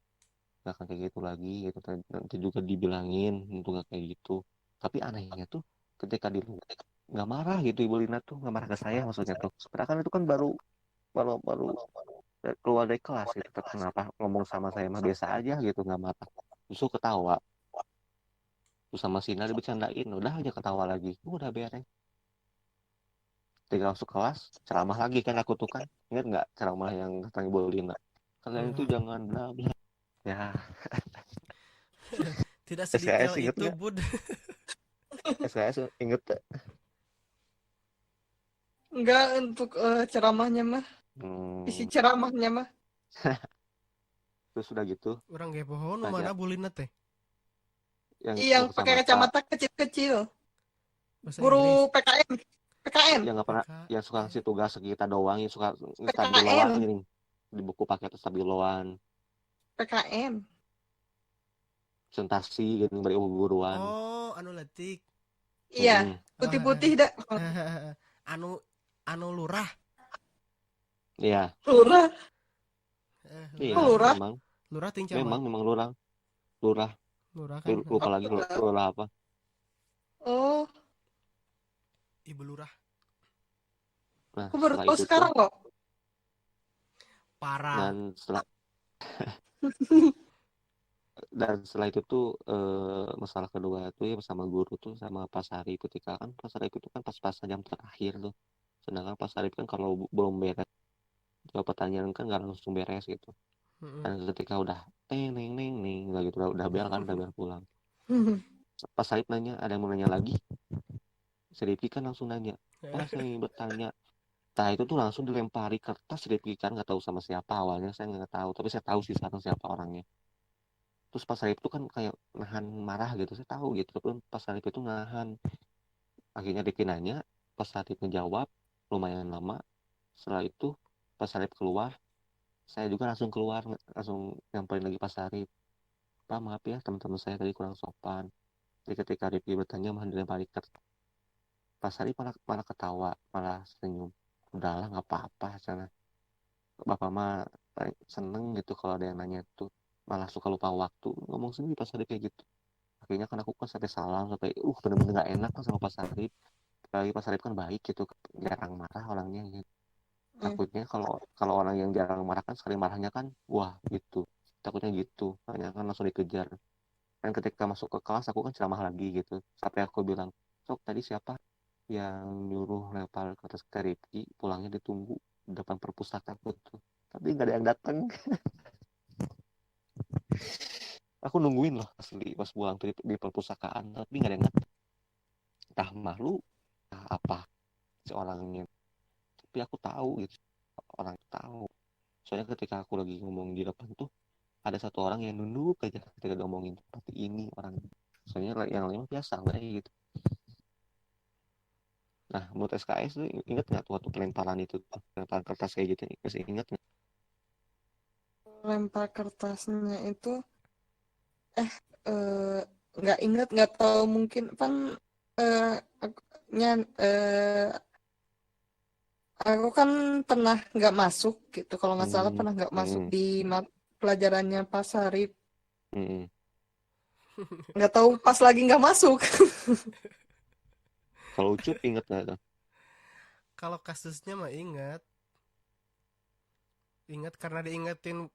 gak akan kayak gitu lagi gitu. Nanti juga dibilangin untuk gak kayak gitu. Tapi anehnya tuh ketika di luar nggak marah gitu Ibu Lina tuh, nggak marah ke saya maksudnya tuh. Padahal kan itu kan baru baru baru keluar dari kelas gitu. Tapi kenapa ngomong sama saya mah biasa aja gitu, nggak marah. Justru ketawa. Terus sama Sina dibercandain, udah aja ketawa lagi. Udah beres. Tinggal masuk kelas, ceramah lagi kan aku tuh kan. Ingat nggak ceramah yang katanya Ibu Lina? Kalian itu Enggak. jangan bla bla. Ya, Tidak SKS sedetail inget itu, nggak? Bud. SKS inget gak? Enggak, untuk ceramahnya mah, isi Hmm, ceramahnya mah. terus udah gitu, Orang ge pohon nu belajar mana bulina teh? yang Yang pakai kacamata, kacamata kecil-kecil. Bahasa Inggris. Guru PKN. PKN. yang nggak pernah, yang suka PKN. ngasih tugas kita doang, yang suka stabiloan PKN. ini di buku pakai stabiloan, PKN. presentasi gitu beri guruan. Oh, anu letik. Iya, Mm-mm. putih-putih dah. Anu anu lurah. Iya, Lurah. iya, Kok Lurah. lurah? memang, Lurah ting camat. memang lurah, lurah, Lurah kan. lupa lagi Lurah. lurah apa. Oh, Ibu lurah. Nah, aku baru setelah tahu itu tuh, sekarang loh. Parah. dan setelah setelah itu tuh masalah kedua tuh ya sama guru tuh sama Pak Sarip, ketika kan Pak Sarip itu kan pas jam terakhir tuh, sedangkan Pak Sarip kan kalau belum beres jawab pertanyaan kan nggak langsung beres gitu. Heeh. Dan ketika udah teng neng neng neng udah gitu udah bel kan udah bel pulang, Pak Sarip nanya ada yang mau nanya lagi, si Rifki kan langsung nanya, Pak saya ingin bertanya. Nah itu tuh langsung dilempari kertas, Rifki kan nggak tahu sama siapa, awalnya saya nggak tahu tapi saya tahu sih sekarang siapa orangnya. Terus Pak Sarip itu kan kayak nahan marah gitu, saya tahu gitu, tapi Pak Sarip itu nahan. Akhirnya Rifki nanya, Pak Sarip ngejawab lumayan lama. Setelah itu Pak Sarip keluar, saya juga langsung keluar, langsung nyamperin lagi Pak Sarip, Pak maaf ya teman-teman saya tadi kurang sopan. Jadi ketika Rifki bertanya malah dilempari kertas, Pak Sarip malah ketawa, malah senyum. Udahlah nggak apa-apa sana, Bapak mah seneng gitu kalau ada yang nanya tuh, malah suka lupa waktu ngomong sendiri Pak Sarip kayak gitu. Akhirnya kan aku kan sampai salam, sampai bener-bener gak enak kan sama Pak Sarip. Apalagi Pak Sarip kan baik gitu, jarang marah orangnya gitu. Takutnya kalau kalau orang yang jarang marah kan sekali marahnya kan wah gitu, takutnya gitu, makanya kan langsung dikejar. Dan ketika masuk ke kelas aku kan ceramah lagi gitu, sampai aku bilang, sok tadi siapa yang nyuruh lempar kertas ke Rifki, pulangnya ditunggu di depan perpustakaan tuh, tapi nggak ada yang datang. Aku nungguin loh asli pas pulang di perpustakaan, tapi nggak ada yang datang. Entah malu, entah apa si orangnya. Tapi aku tahu gitu, orang itu tahu. Soalnya ketika aku lagi ngomong di depan tuh, ada satu orang yang nunduk aja ketika ngomongin seperti ini orang. Soalnya yang lain biasa nggak kayak gitu. Nah, menurut SKS tuh inget nggak tuh waktu pelemparan itu, pelemparan kertas kayak gitu, masih inget nggak? Lempar kertasnya itu eh, nggak inget, nggak tahu, mungkin kan eh, aku, aku kan pernah nggak masuk gitu, kalau nggak salah pernah nggak masuk Hmm, di pelajarannya Pak Sarip. hmm, Nggak tahu pas lagi nggak masuk. Kalau Ucup inget nggak tuh? Kalau kasusnya mah ingat karena diingetin.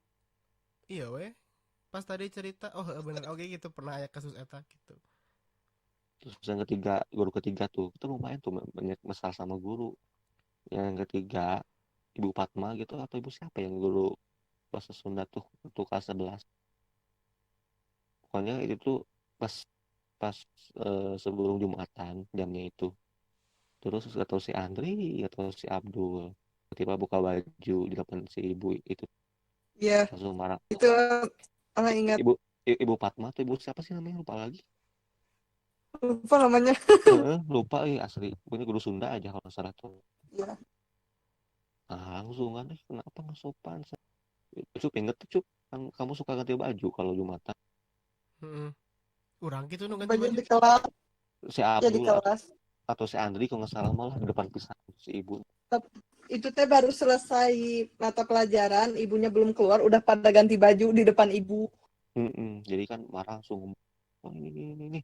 Iya weh, pas tadi cerita oh bener oke gitu pernah aya kasus eta gitu. Terus yang ketiga, guru ketiga tuh, kita lumayan tuh banyak masalah sama guru. Yang ketiga, Ibu Fatma gitu, atau Ibu siapa yang guru bahasa Sunda tuh, untuk kelas 11. Pokoknya itu tuh pas pas sebelum Jumatan jamnya itu. Terus atau si Andri atau si Abdul tiba buka baju di depan si ibu itu, Ya, langsung marah. itu anak ingat. Ibu Ibu Fatma tuh, ibu siapa sih namanya, lupa lagi. Lupa namanya. Lupa asli. Ini guru Sunda aja kalau nggak salah tuh. Ya. Nah, langsung kan kenapa nggak sopan. Cuk inget tuh Cuk, kan kamu suka ganti baju kalau Jumatan. Heeh. Urang gitu nu ganti Baju baju. di kelas, Si ya di Abdul kelas. atau si Andri kalau nggak salah malah di depan pisan si ibu. Itu teh baru selesai mata pelajaran, ibunya belum keluar, udah pada ganti baju di depan ibu. Jadi kan marah langsung ngomong, oh ini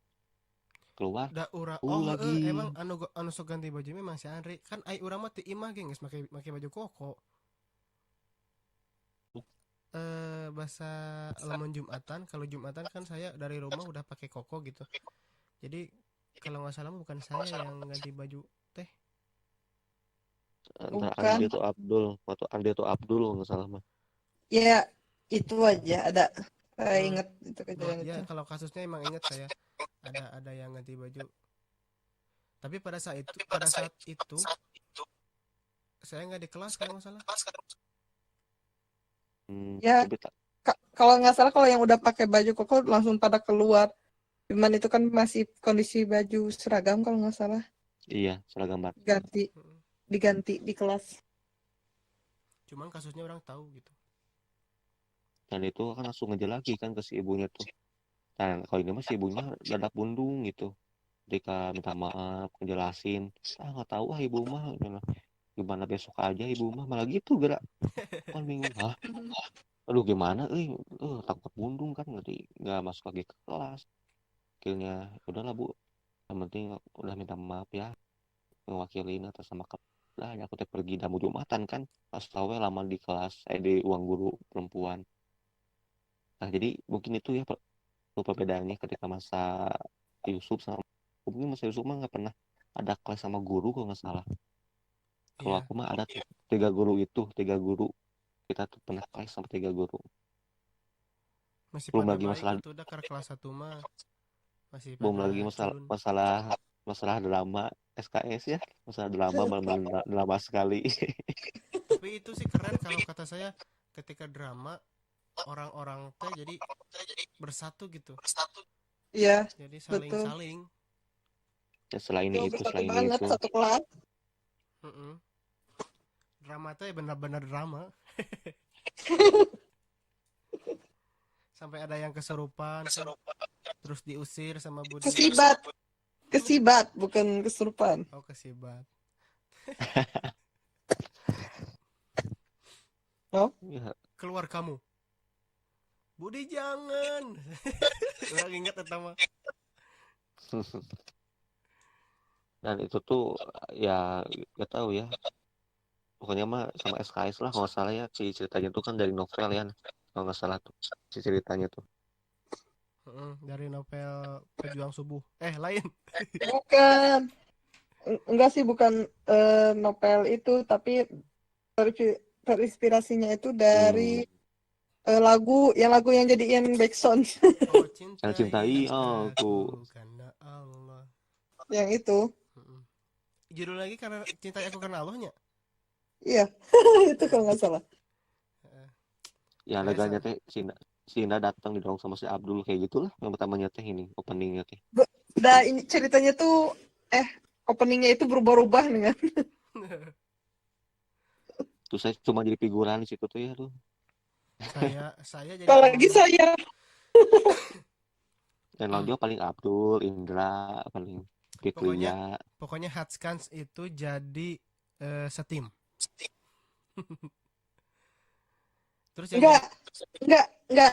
keluar Da urang dulu emang lagi. anu sok ganti baju memang si Andri. Kan ai urang mah teu imah ge geus make baju koko. Bahasa lamun Jumatan, kalau Jumatan kan saya dari rumah udah pakai koko gitu. Jadi kalau nggak salah mah bukan saya yang ganti baju teh. Antara Bukan. Andi atau Abdul, atau Andi atau Abdul nggak salah mah. Ya, itu aja ada. Saya Hmm. ingat itu kejadian Ya itu. kalau kasusnya emang ingat saya ada yang ganti baju. Tapi pada saat itu saya nggak di kelas kalau nggak salah. Ya, Tapi tak, kalau nggak salah kalau yang udah pakai baju koko langsung pada keluar. Cuman itu kan masih kondisi baju seragam kalau nggak salah. iya seragam bat. Hmm. Diganti di kelas. Cuman kasusnya orang tahu gitu. Dan itu kan langsung ngejar lagi kan ke si ibunya tuh. Dan kalau ini mah si ibunya dadak bundung gitu. Ketika minta maaf, ngejelasin, nggak tahu ibu mah gimana besok aja ibu mah malah gitu gerak. Kan bingung, aduh gimana, takut bundung kan nggak masuk lagi ke kelas. Akhirnya udahlah bu, yang penting udah minta maaf ya, mewakilin atas sama kelas. Lah, ya aku teh pergi damu Jumatan kan, pas tahu lama di kelas, di uang guru perempuan. Nah jadi mungkin itu ya perbedaannya ketika masa Yusuf sama, mungkin masa Yusuf mah nggak pernah ada kelas sama guru kalau nggak salah. Kalau Iya. aku mah ada tuh tiga guru kita tuh pernah kelas sama tiga guru. Masih Belum pada lagi baik masalah itu udah ke kelas 1 mah masih belum pada lagi masalah culun. masalah masalah drama SKS ya, masalah drama benar drama sekali. Tapi itu sih keren kalau kata saya ketika drama orang-orang teh jadi bersatu gitu. Iya, Jadi betul. saling-saling. Ya, selain Itu itu bersatu selain banget itu satu kelas. Mm-mm. Drama teh benar-benar drama. Sampai ada yang kesurupan kan, terus diusir sama Budi. Kesibat, kesibat bukan kesurupan. Oh kesibat. Oh, ya, Keluar kamu. Budi jangan. Orang ingat pertama. dan itu tuh ya gak tahu ya, pokoknya mah sama SKS lah kalau nggak salah ya, si ceritanya tuh kan dari novel ya kalau nggak salah tuh si ceritanya tuh. Dari novel Pejuang Subuh. Lain. bukan. Enggak sih, bukan novel itu, tapi terinspirasinya itu dari Hmm. lagu yang jadiin backsound. Oh Yang cintai cintai aku. aku karena Allah. Yang itu. Mm-mm. Judul lagi karena cintai aku karena Allahnya. Iya, itu kalau nggak salah. Eh, Ya saya adegannya teh si Indah datang didorong sama si Abdul kayak gitulah yang pertamanya teh ini openingnya teh. Udah ini ceritanya tuh openingnya itu berubah-ubah nih kan. Terus saya cuma jadi figuran di situ tuh ya tuh. saya jadi Apalagi pemain. saya. Dan lawan dia paling Abdul, Indra, paling Pokoknya Fitria. pokoknya Hatskans itu jadi setim. Terus yang Enggak,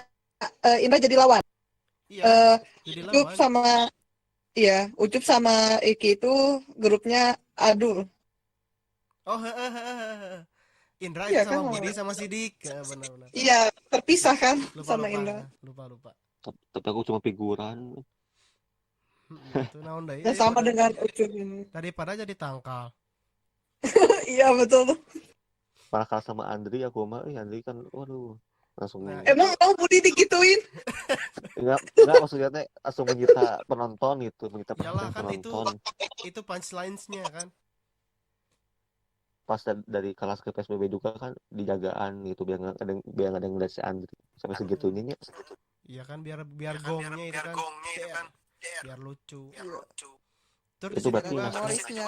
Indra jadi lawan. Iya, Eh, jadi Ucup lawan. sama Ucup sama Iki itu grupnya Adul. Oh, hehehe. Indra itu Iya kan sama Budi lawan. sama Sidik. Ya, benar-benar. Iya, terpisah kan Lupa sama lupa Indra. ya, lupa lupa. Tapi aku cuma figuran. Itu naon deui Ya sama dengan Ucup ini. daripada jadi tangkal. Iya betul tuh. Malah kalah sama Andri, aku mah Andri kan waduh langsung Nah, Emang Budi digituin? enggak maksudnya teh langsung menyita penonton gitu, menyita iyalah perhatian kan penonton. itu punchlines-nya kan. Pas dari kelas ke PSBB juga kan dijagaan gitu biar nggak ada yang ngeliat si Andri sampai segitunya nya. Iya kan biar biar gongnya itu kan der, biar lucu. Iya. Terus di Itu situ berarti juga naskah Humorisnya.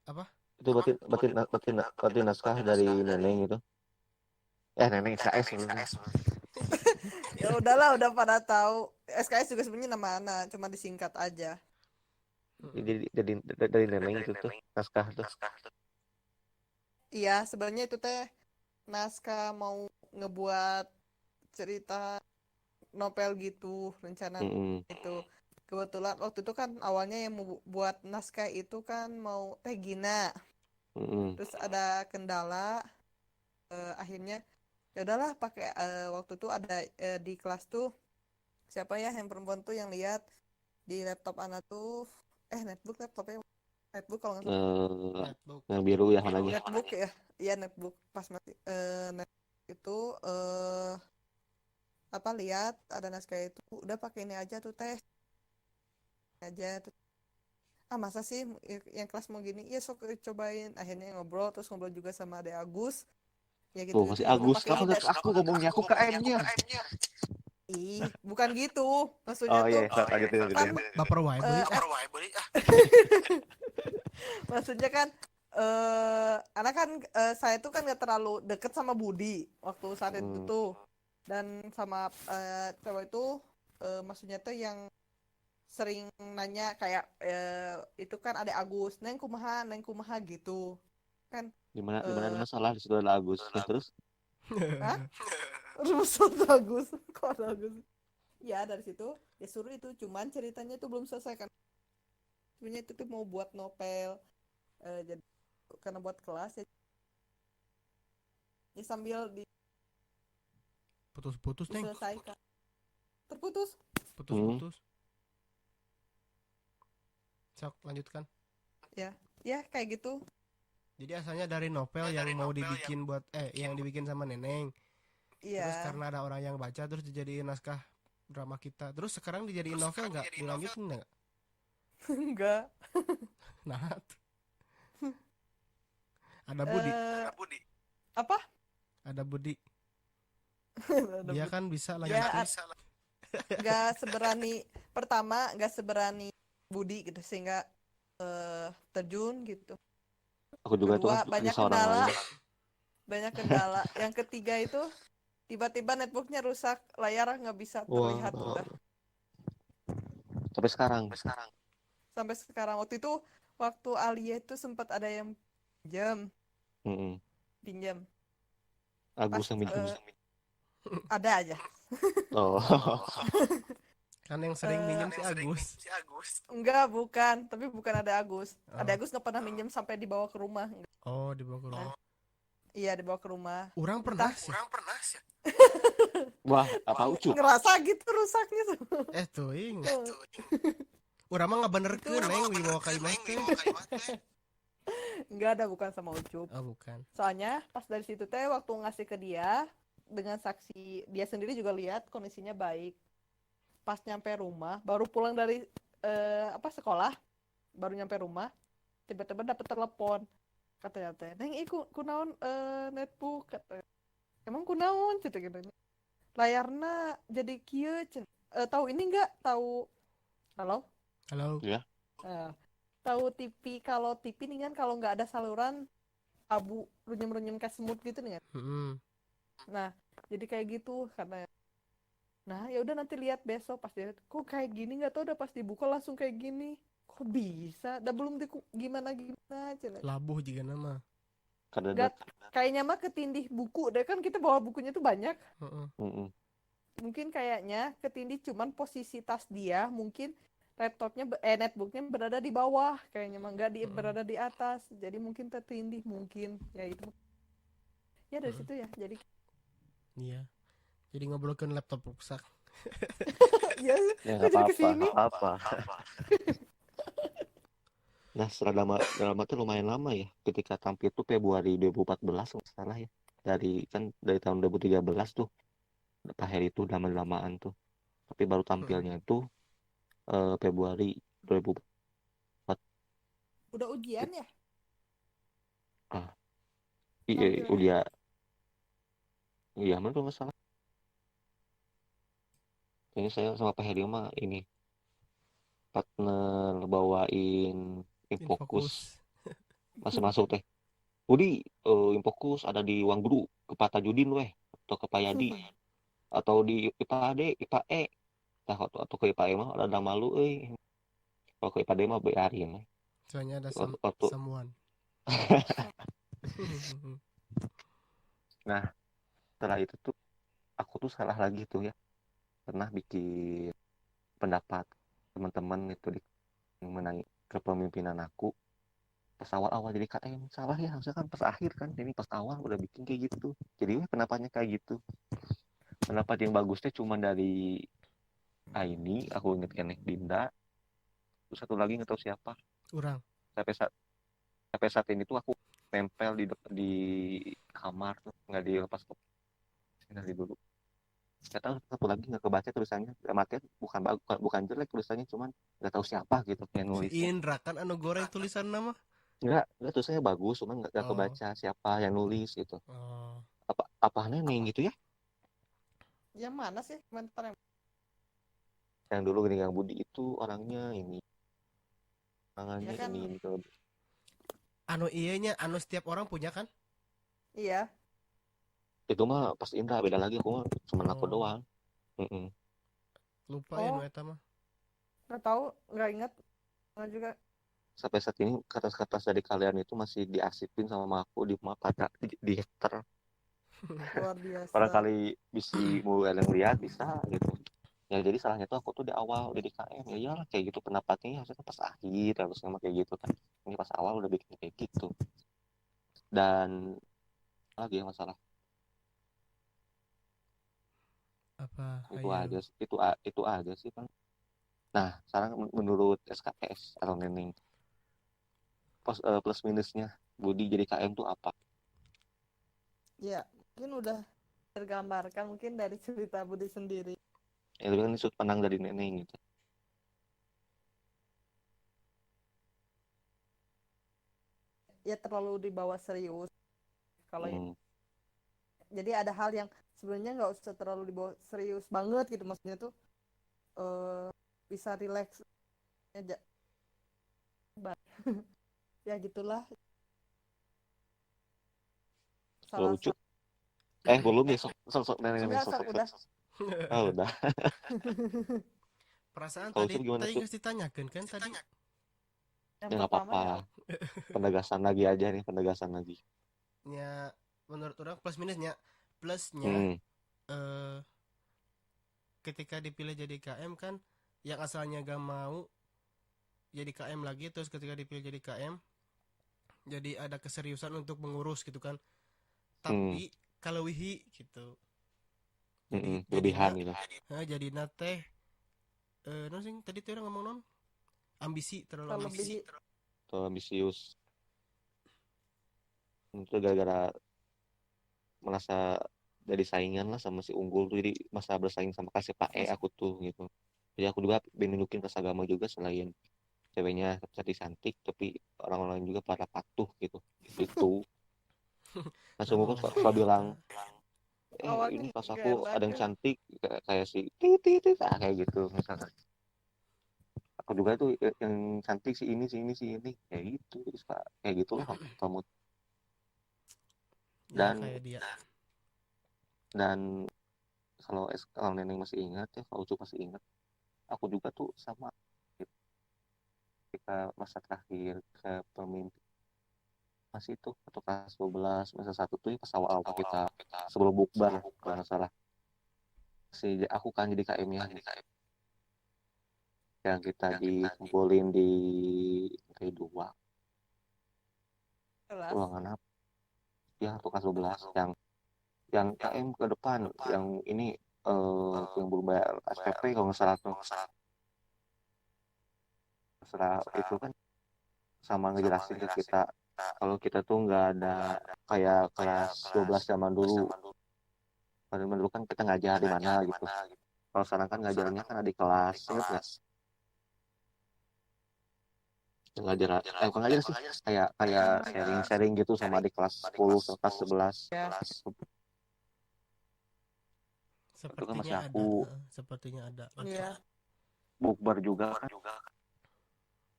apa? itu berarti naskah dari Neneng itu. Neneng SKS sebenarnya. Ya udahlah, udah pada tahu. SKS juga sebenarnya nama anak, cuma disingkat aja. Jadi dari Neneng itu tuh naskah tuh. Iya, sebenarnya itu teh naskah mau ngebuat cerita novel gitu, rencana Mm-mm. itu. Kebetulan waktu itu kan awalnya yang mau buat naskah itu kan mau Teh Gina. Mm-mm. Terus ada kendala, akhirnya ya udahlah pakai waktu itu ada di kelas tuh siapa ya yang perempuan tuh yang lihat di laptop anak tuh netbook kalau nggak salah. Netbook. Yang biru ya warnanya. Netbook ya, iya netbook pas masih netbook itu apa lihat ada naskah itu udah pakai ini aja tuh teh aja tuh. Masa sih yang kelas mau gini, ya sok cobain. Akhirnya ngobrol, terus ngobrol juga sama Ade Agus ya gitu Tuh gitu, masih ya udah Agus, pakai kamu ide. ke aku ngomongnya aku ke M-nya. Ih, bukan gitu maksudnya Oh tuh. iya, lanjutin Kan lanjutin. Baper wae beuing. maksudnya kan anak kan saya tuh kan nggak terlalu deket sama Budi waktu saat itu tuh, dan sama cewek itu maksudnya tuh yang sering nanya kayak itu kan ada Agus, neng kumaha gitu kan. Di mana ada masalah di situ ada Agus. Ya terus Hah? Rumusut Agus, kok ada Agus? Ya dari situ ya suruh itu, cuman ceritanya itu belum selesai kan. Sebenarnya itu tuh mau buat novel, jadi karena buat kelas ya sambil Putus-putus neng. diselesaikan. Terputus. Putus-putus. Sok lanjutkan. Ya kayak gitu. Jadi asalnya dari novel yang mau dibikin buat yang dibikin sama Neneng. Terus Iya. karena ada orang yang baca terus dijadiin naskah drama kita. Terus sekarang dijadiin novel nggak? Dilanjutin nggak? Enggak. Nah, ada Budi. Apa? Ada Budi. Ada Dia Budi. kan bisa Ya, lanjutin. nggak seberani Budi gitu sehingga terjun gitu. aku juga tuh Kedua, kan banyak kisah orang lain. Yang ketiga itu tiba-tiba netbooknya rusak, layar nggak bisa terlihat Wah. udah. Sampai sekarang. Sampai sekarang. Waktu Alia itu sempat ada yang pinjam. Agus yang minjem. Ada aja. Oh. Kan yang sering minjem si Agus. Enggak, bukan. Tapi bukan ada Agus. Oh. Ada Agus nggak pernah minjem sampai dibawa ke rumah. Oh, dibawa ke rumah. Iya, dibawa ke rumah. Orang pernah sih. Wah, apa Ucup? Ngerasa gitu rusaknya tuh. Tuh, urang mah ngabenerkeun neng dibawa ka imah teh. Enggak ada, bukan sama Ucup. Oh, bukan. Soalnya pas dari situ teh waktu ngasih ke dia dengan saksi dia sendiri juga lihat kondisinya baik. Pas nyampe rumah, baru pulang dari sekolah, baru nyampe rumah, tiba-tiba dapet telepon. Katanya teh, "Neng, kunaon netbook?" Katanya. "Emang kunaon?" Gitu gitu. "Layarna jadi kieu." Tahu ini enggak? Tahu halo? Halo. Iya. Tahu TV, kalau TV nih kan kalau nggak ada saluran abu runyem-runyem kayak semut gitu nih kan. Nah, jadi kayak gitu katanya. Nah, ya udah nanti lihat besok pas dia kok kayak gini, nggak tahu udah pas dibuka langsung kayak gini. Kok bisa? Udah belum gimana cina. Labuh juga nama. Kayaknya mah ketindih buku deh, kan kita bawa bukunya tuh banyak. mungkin kayaknya ketindih cuman posisi tas dia mungkin netbooknya berada di bawah kayaknya mah nggak berada di atas jadi mungkin tertindih mungkin ya itu ya dari situ ya jadi Iya. Jadi ngobrolkan laptop rusak. ya Ya kok nggak jadi apa-apa, kesini nggak apa. Nah, setelah drama tuh lumayan lama ya. Ketika tampil tuh Februari 2014 nggak salah ya. Dari tahun 2013 tuh Pak Heri itu lama-lamaan tuh. Tapi baru tampilnya itu Februari 2004. udah ujian ya Ah, iya, tampilnya udah. Iya, mana kalau nggak salah. Kayaknya saya sama Pak Heri mah ini partner bawain Infokus Infokus. masuk-masuk teh. Budi, Infokus ada di Uang Guru ke Pak Tajudin weh atau ke Pak Yadi atau di IPA D, IPA E. Nah, atau ke IPA E mah ada malu Kalau ke IPA D mah biarin. Soalnya ada Waktu someone. nah, setelah itu tuh aku tuh salah lagi tuh ya. Pernah bikin pendapat teman-teman itu di mengenai kepemimpinan aku pas awal-awal jadi KM salah ya harusnya kan pas akhir kan ini pas awal udah bikin kayak gitu jadi pendapatnya kayak gitu pendapat yang bagusnya cuma dari Aini aku inget kan Dinda terus satu lagi nggak tahu siapa Urang. sampai saat ini tuh aku tempel di kamar tuh nggak dilepas dari dulu nggak tahu satu lagi nggak kebaca tulisannya mati bukan jelek tulisannya cuman nggak tahu siapa gitu yang Si nulisnya Indra kan anu goreng tulisan nama. nggak tulisannya bagus cuman nggak Oh. kebaca siapa yang nulis gitu Oh. apa neneng gitu ya yang mana sih komentar yang dulu gini yang Budi itu orangnya ini ya tangannya kan ini tuh Anu iyanya anu setiap orang punya kan? iya itu mah pas Indra beda lagi aku mah cuma aku Oh. doang. Mm-mm. Lupa ya nu oh eta mah. nggak tahu nggak ingat nggak juga Sampai saat ini kertas-kertas dari kalian itu masih diarsipin sama aku di pada di Hektar luar biasa barangkali bisa mau kalian lihat bisa gitu ya jadi salahnya tuh aku tuh di awal jadi KM ya iyalah kayak gitu pendapatnya harusnya pas akhir harusnya mah kayak gitu kan ini pas awal udah bikin kayak gitu dan lagi yang masalah Apa itu hayu? aja itu aja sih kan. Nah, sekarang menurut SKS atau Neneng, plus minusnya Budi jadi KM tuh apa? ya mungkin udah tergambarkan mungkin dari cerita Budi sendiri Ya, itu kan sudut pandang dari Neneng gitu. ya terlalu dibawa serius kalau Hmm. jadi ada hal yang sebenarnya nggak usah terlalu dibawa serius banget gitu maksudnya tuh eh, bisa relax aja ya gitulah Kalau salah lucu, satu belum ya sok Neneng enggak sok udah Oh, udah. Perasaan Kalau tadi lucu gimana tadi tuh? nggak ditanyakan kan tadi? yang Ya nggak pertama apa-apa. ya Penegasan lagi aja nih, penegasan lagi. Ya menurut orang plus minusnya plusnya Hmm. eh ketika dipilih jadi KM kan yang asalnya gak mau jadi KM lagi terus ketika dipilih jadi KM jadi ada keseriusan untuk mengurus gitu kan Hmm. tapi kalau wihi gitu jadi Lebihan jadinya gitu. jadi teh non sing tadi tuh orang ngomong non ambisi terlalu ambisi terlebih Tuh ambisius. Itu gara-gara merasa jadi saingan lah sama si Unggul tuh. Jadi masa bersaing sama kasih Pak aku tuh gitu. Jadi aku juga pengen nunjukin rasa agama juga selain ceweknya cantik tapi orang-orang juga pada patuh gitu itu langsung nah gue mau suka bilang ini awalnya pas gak aku enak ada yang ya. cantik kayak si titit kayak gitu misalkan aku juga tuh yang cantik si ini si ini si ini kayak gitu suka kayak gitulah kamu ya dan kayak dia dan kalau Neneng masih ingat ya kalau Ucu masih ingat aku juga tuh sama ketika masa terakhir ke pemimpin masih itu atau kelas 12 masa satu tuh ya pas awal-awal kita sebelum bukber kalau nggak salah aku kan jadi KM-nya yang kita dikumpulin di lantai 2 Kelas. ruangan apa ya tuh kelas 12 yang KM ke depan yang ini yang belum bayar SPP kalau nggak salah tuh setelah itu kan sama ngejelasin ke kita kalau kita tuh nggak ada kayak kelas 12 zaman dulu. Pada dulu kan kita ngajar di mana gitu. Kalau sekarang kan ngajarnya kan ada di kelas, inget nggak? Ngajar, bukan ngajar sih, kayak sharing gitu sama di kelas 10 sama kelas 11. Ya. Itu kan masih Sepertinya ada, aku sepertinya ada. Iya. bukber juga kan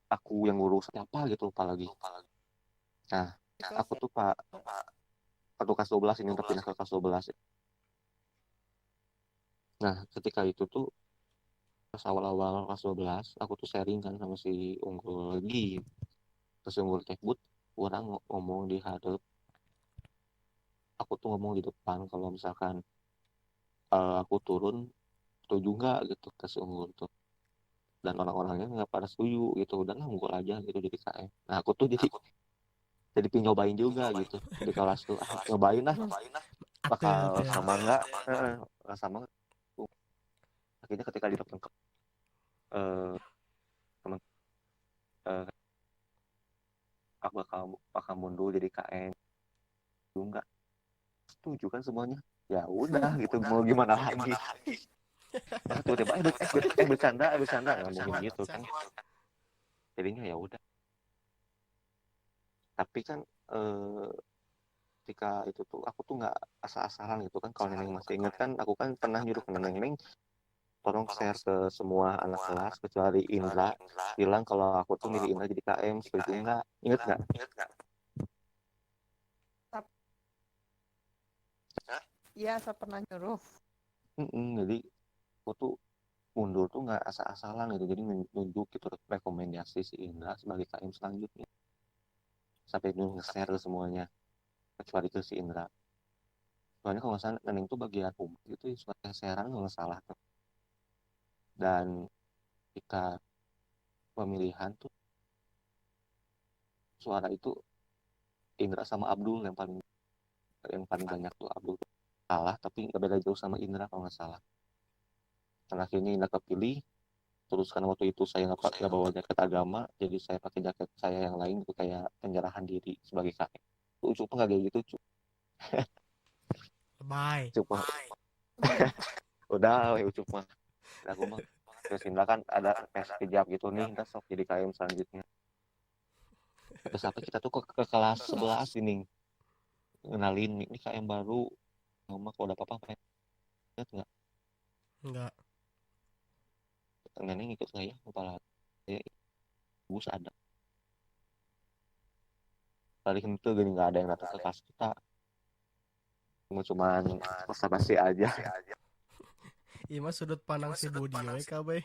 aku yang ngurus apa gitu lupa lagi. Nah, aku tuh Pak waktu kelas 12 ini udah pindah ke kelas 12. Nah, ketika itu tuh pas awal-awal kelas 12, aku tuh sharing kan sama si Unggul lagi. Terus Unggul Tekbut, orang ngomong di hadap. Aku tuh ngomong di depan kalau misalkan aku turun, setuju nggak gitu ke si Unggul tuh. Dan orang-orangnya nggak pada setuju gitu. Udah lah Unggul aja gitu jadi KM. Nah, aku tuh jadi pengen nyobain juga gitu. Di kelas tuh, nyobain lah. Bakal Aktif ya. sama nggak? Bakal sama nggak? Akhirnya ketika diteken ke teman aku bakal mundur jadi KM juga nggak setuju kan semuanya ya udah gitu mau gimana lagi tuh tiba bercanda ngomongin gitu kan jadinya ya udah tapi kan ketika itu tuh aku tuh nggak asal-asalan gitu kan kalau Neneng masih inget kan aku kan pernah nyuruh ke Neneng tolong share ke semua anak kelas kecuali Indra bilang kalau aku tuh milih Indra jadi KM setuju nggak inget nggak Iya, saya pernah nyuruh. jadi aku tuh mundur tuh nggak asal-asalan gitu jadi nunjuk gitu rekomendasi si Indra sebagai KM selanjutnya sampai nge-share ke semuanya kecuali ke si Indra soalnya kalau nggak salah Neneng tuh bagian umum gitu ya suka sharean kalau nggak salah tuh dan ketika pemilihan tuh suara itu Indra sama Abdul yang paling banyak tuh Abdul kalah tapi nggak beda jauh sama Indra kalau nggak salah dan akhirnya Indra kepilih terus karena waktu itu saya nggak bawa jaket agama jadi saya pakai jaket saya yang lain itu kayak penyerahan diri sebagai KM tuh cuma nggak kayak gitu Bye. cuma udah ucup mah aku mah terus Indra kan ada tes kejap gitu nih kita sok jadi KM selanjutnya terus sampai kita tuh ke kelas 11 ini ngenalin ini KM baru mama kalau ada apa-apa ingat nggak Enggak. Neneng ikut nggak ya lupa lagi ya, ibu ada paling itu gini nggak ada yang datang ke kelas kita cuman basa-basi aja Iya mah sudut pandang si Budi we kabeh.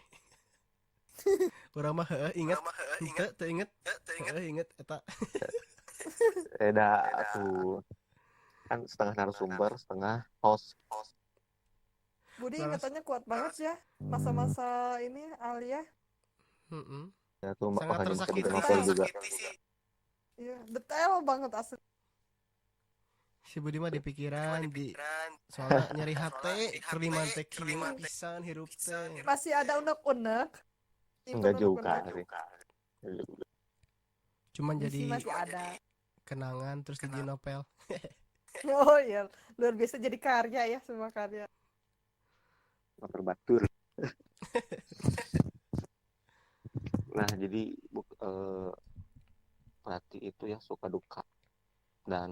Urang mah inget, teu inget, inget eta. dah aku kan setengah narasumber setengah host Budi Laras. ingatannya kuat banget ya masa-masa ini Alia. ya tuh Sangat makanya bisa tersakiti jadi novel sih. juga Iya, detail banget asli. Si Budi mah di pikiran di soalnya nyari hate kerliman teh kieu pisan hirup teh. Masih ada unek-unek. enggak juga sih Cuman Misi jadi masih ada. kenangan terus jadi novel. Oh iya, luar biasa jadi karya ya, semua karya. novel batur nah jadi berarti itu ya suka duka dan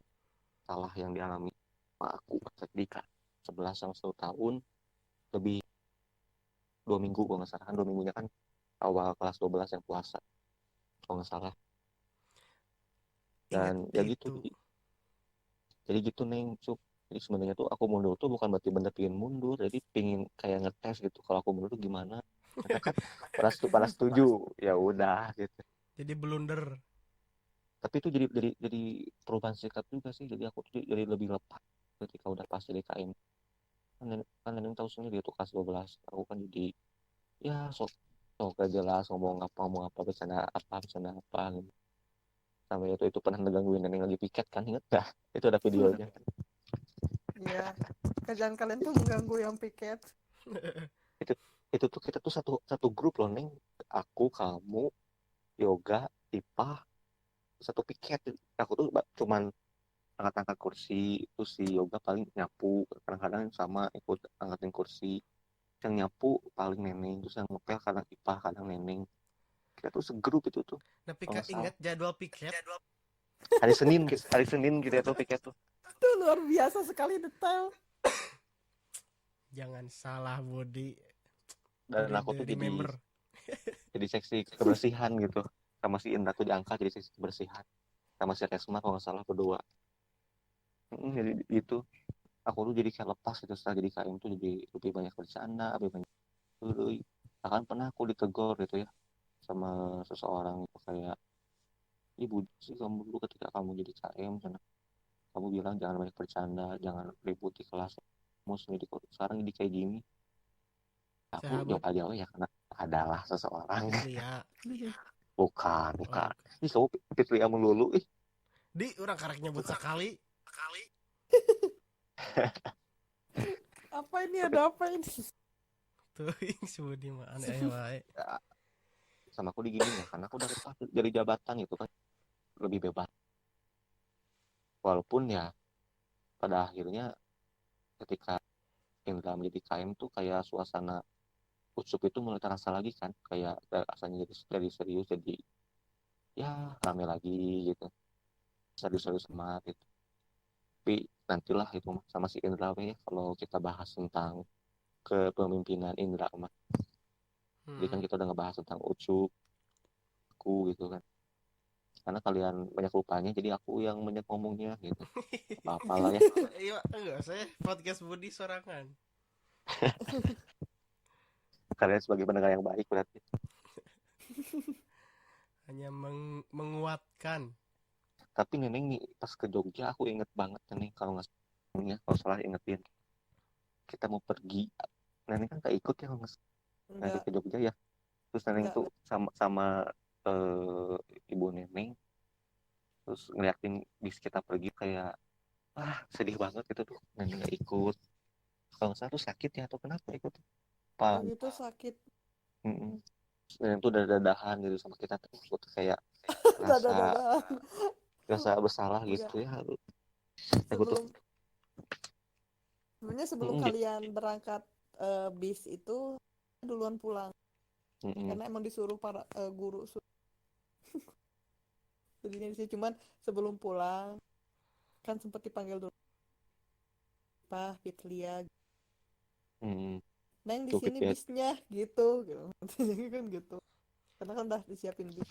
salah yang dialami sama aku ketika 11 sama 1 tahun lebih 2 minggu kalau nggak salah kan 2 minggunya kan awal kelas 12 yang puasa kalau nggak salah Ingat dan ya gitu itu. jadi gitu Neng Cup jadi sebenarnya tuh aku mundur tuh bukan berarti bener pingin mundur jadi pingin kayak ngetes gitu kalau aku mundur tuh gimana mereka kan pada setuju ya udah gitu Jadi blunder. tapi itu jadi perubahan sikap juga sih jadi aku tuh jadi lebih lepas ketika udah pas jadi KM kan Neneng tahu sendiri itu kelas 12 aku kan jadi ya sok sok gak jelas ngomong apa bercanda apa gitu. Sampai itu pernah ngegangguin Neneng lagi piket kan, inget gak? Itu ada videonya. Iya, kerjaan kalian tuh mengganggu yang piket. itu itu tuh kita tuh satu satu grup loh Neng, aku kamu Yoga Ipah satu piket. Aku tuh cuman angkat-angkat kursi, itu si Yoga paling nyapu, kadang-kadang sama ikut angkatin kursi, yang nyapu paling Neneng, terus yang ngepel kadang Ipah kadang Neneng. Kita tuh segrup itu tuh Tapi kalau Kak nggak salah ingat jadwal piket? hari Senin gitu ya tuh piket tuh. Itu luar biasa sekali detail. Jangan salah Budi. Dan Budi aku tuh the member. jadi seksi kebersihan gitu, sama si Indra tuh diangkat jadi seksi kebersihan, sama si Resma kalau nggak salah berdua. Jadi itu aku tuh jadi kayak lepas gitu, setelah jadi KM tuh jadi lebih banyak bercanda, lebih banyak dulu. Bahkan pernah aku ditegur gitu ya sama seseorang itu kayak, ibu sih kamu dulu ketika kamu jadi KM kamu bilang jangan banyak bercanda, jangan ribut di kelas, kamu sendiri kok sekarang jadi kayak gini. Aku Sahabat jawab aja, oh ya karena adalah seseorang. Fitria. Bukan Oh, bukan, bukan. ini kamu Fitria melulu ih. Di orang karek nyebut sekali. Apa ini, Tapi ada apa ini? Tuh si Budi mah aneh wae. ya, sama aku diginiin ya karena aku udah lepas dari jabatan itu kan, lebih bebas. Walaupun ya pada akhirnya ketika Indra menjadi KM tuh kayak suasana Ucup itu mulai terasa lagi kan, kayak rasanya jadi serius, jadi ya rame lagi gitu, serius-serius sama gitu. Tapi nantilah itu sama si Indra ya kalau kita bahas tentang kepemimpinan Indra mah. Jadi kan kita udah ngebahas tentang Ucup, aku gitu kan, karena kalian banyak lupanya jadi aku yang banyak ngomongnya gitu, apa lah ya. Iya, enggak saya podcast Budi sorangan. Kalian sebagai pendengar yang baik berarti. Hanya menguatkan. Tapi Neneng nih pas ke Jogja aku inget banget Neneng, kalau nggak salah ya, kalau salah ingetin kita mau pergi. Neneng kan gak ikut ya kalau nggak salah, nanti Enggak, ke Jogja ya. Terus Neneng tuh enggak. sama sama ibu Neneng, terus ngeliatin bis kita pergi kayak sedih banget gitu tuh. Neneng nggak ikut, kalau nggak salah tuh sakit ya atau kenapa ikut pak. Waktu itu sakit. Neneng tuh udah dadahan gitu sama kita tuh, aku tuh kayak rasa Dadah. rasa bersalah Enggak. gitu ya. Aku tuh Sebelum Sebenarnya sebelum kalian berangkat bis itu duluan pulang. Karena emang disuruh para guru jadinya di sini. Cuman sebelum pulang kan sempat dipanggil dulu Pak Fitlia. Neng di tuh sini pikir bisnya gitu. Jadi kan gitu. Karena kan udah disiapin bis.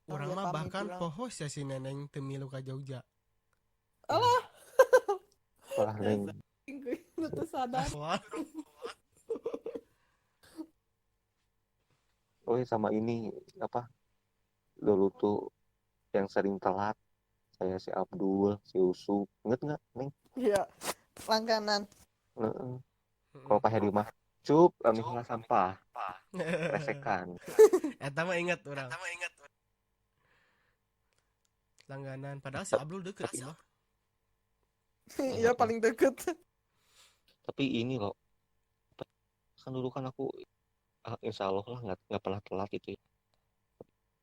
Orang Ya mah pamit bahkan bilang. poho ya si Neneng temilu ka Jogja. Alah, wah Neng. dasar gue tuh sadar. Wah, Oh ya sama ini apa, dulu tuh yang sering telat kayak si Abdul, si Usu, inget nggak Neng? Iya, langganan. Heeh. Kalau Pak Heri mah cup misalnya sampah resekan. eta mah ingat orang. Langganan padahal si Ta- Abdul deket tapi sih mah. Iya paling deket. tapi ini loh, kan dulu kan aku insya Allah lah nggak pernah telat gitu ya.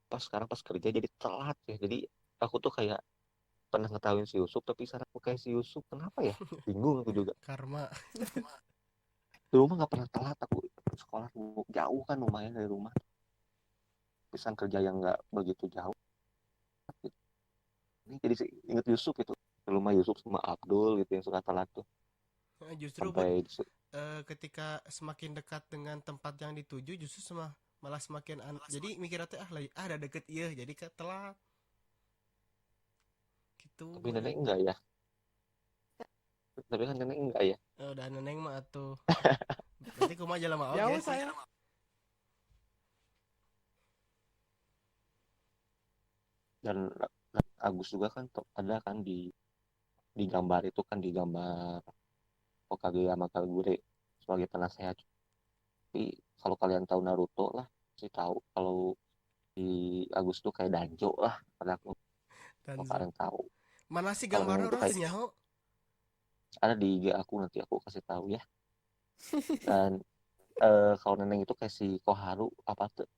Pas sekarang pas kerja jadi telat ya, jadi aku tuh kayak pernah ngetahuin si Yusuf tapi sekarang aku kayak si Yusuf, kenapa ya, bingung aku juga. Karma. Dulu mah nggak pernah telat aku, sekolah jauh kan lumayan dari rumah, pisan kerja yang nggak begitu jauh. Ini jadi inget Yusuf itu, dulu mah Yusuf sama Abdul gitu yang suka telat tuh Justru Bud, sampai ketika semakin dekat dengan tempat yang dituju justru malah semakin jadi mikirnya teh lagi ada deket iya jadi ke telat gitu. tapi nenek enggak ya, tapi kan nenek enggak ya. Udah Neneng mah atuh. Berarti kumaha jalan mah Jauh oge sih. saya. Dan Agus juga kan ada kan di gambar itu kan, di gambar Hokage sama Kagure sebagai penasehat. Tapi kalau kalian tahu Naruto lah, sih tahu kalau di Agus tuh kayak Danjo lah pada aku. Kalau Danzo. kalian tahu, Mana sih kalau gambarnya Neneng tuh orang kayak senyaho? ada di IG aku, nanti aku kasih tahu ya. Dan kalau Neneng itu kayak si Koharu apa tuh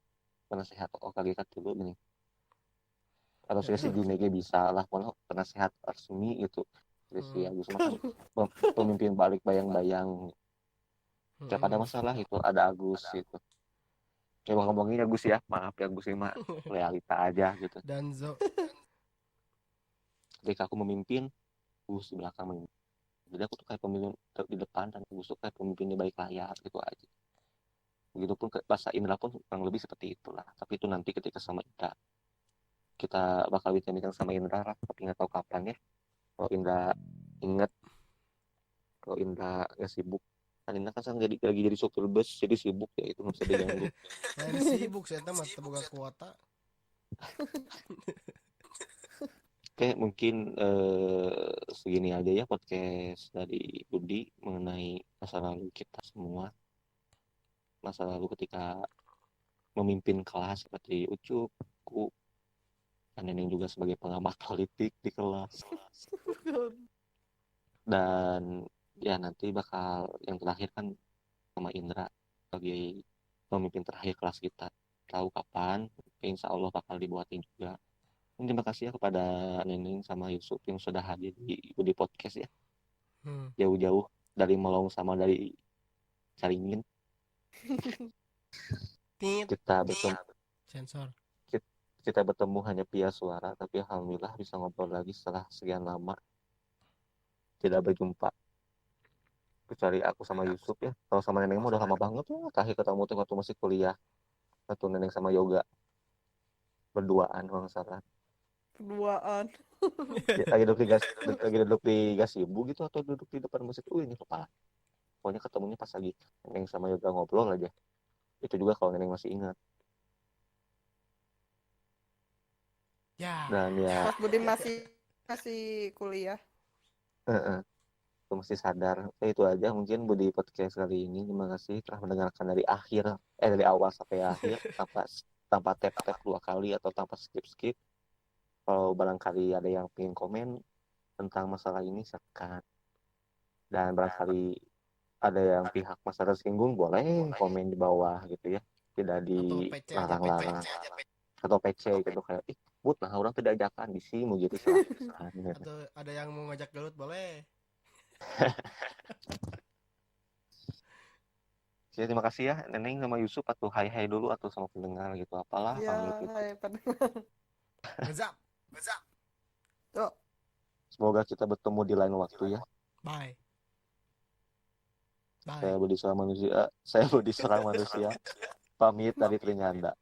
penasehat Hokage kan dulu nih. Atau si Junege bisa lah, malah penasehat resmi gitu. Jadi si Agus mah kan pemimpin balik bayang-bayang. Setiap ada masalah itu ada Agus gitu. Coba ngomongin Agus ya, maaf ya Agus ini mah realita aja gitu. Danzo. Ketika aku memimpin, Agus di belakang memimpin. Jadi aku tuh kayak pemimpin di depan dan Agus tuh kayak pemimpin di balik layar gitu aja. Begitupun bahasa Indra pun kurang lebih seperti itulah. Tapi itu nanti ketika sama Indra, kita bakal bincang-bincang sama Indra lah, tapi nggak tahu kapan ya. Kalau Indra inget, kalau Indra nggak sibuk, kan Indra kan sekarang lagi jadi sopir bus, jadi sibuk ya, itu nggak bisa diganggu. Lain sibuk saya mah boga kuota. Oke, mungkin segini aja ya podcast dari Budi mengenai masa lalu kita semua. Masa lalu ketika memimpin kelas seperti Ucup, aku, dan Neneng juga sebagai pengamat politik di kelas. Dan ya nanti bakal yang terakhir kan sama Indra sebagai pemimpin terakhir kelas kita. Tahu kapan, insya Allah bakal dibuatin juga. Dan terima kasih ya kepada Neneng sama Yusuf yang sudah hadir di podcast ya. Jauh-jauh dari Melong sama dari Caringin. Kita sensor. Kita bertemu hanya via suara, tapi alhamdulillah bisa ngobrol lagi setelah sekian lama tidak berjumpa. Kecuali aku sama Yusuf ya. Kalau sama Neneng mah udah lama banget ya. Terakhir ketemu tuh waktu masih kuliah. Satu Neneng sama Yoga. Berduaan kalau nggak salah. Berduaan. Lagi duduk di gazebo gitu atau duduk di depan masjid. Ini lupa. Pokoknya ketemunya pas lagi Neneng sama Yoga ngobrol aja. Itu juga kalau Neneng masih ingat. Ya. Dan ya Pas Budi masih kuliah. aku mesti sadar. Itu aja mungkin Budi podcast kali ini. Terima kasih telah mendengarkan dari dari awal sampai akhir tanpa tap 2 kali atau tanpa skip. Kalau barangkali ada yang pengen komen tentang masalah ini silakan. Dan barangkali ada yang pihak masyarakat tersinggung boleh komen di bawah gitu ya. Tidak dilarang-larang. Atau PC gitu kayak but nah orang tidak ajakan di sini gitu silahkan. Atau ada yang mau ngajak gelut boleh. Oke, terima kasih ya Neneng sama Yusuf atau hai dulu atau sama pendengar gitu apalah pamit gitu. Hai pendengar. Ngezap. Tuh. Semoga kita bertemu di lain waktu ya. Bye. Saya Budi seorang manusia pamit dari Trinyanda.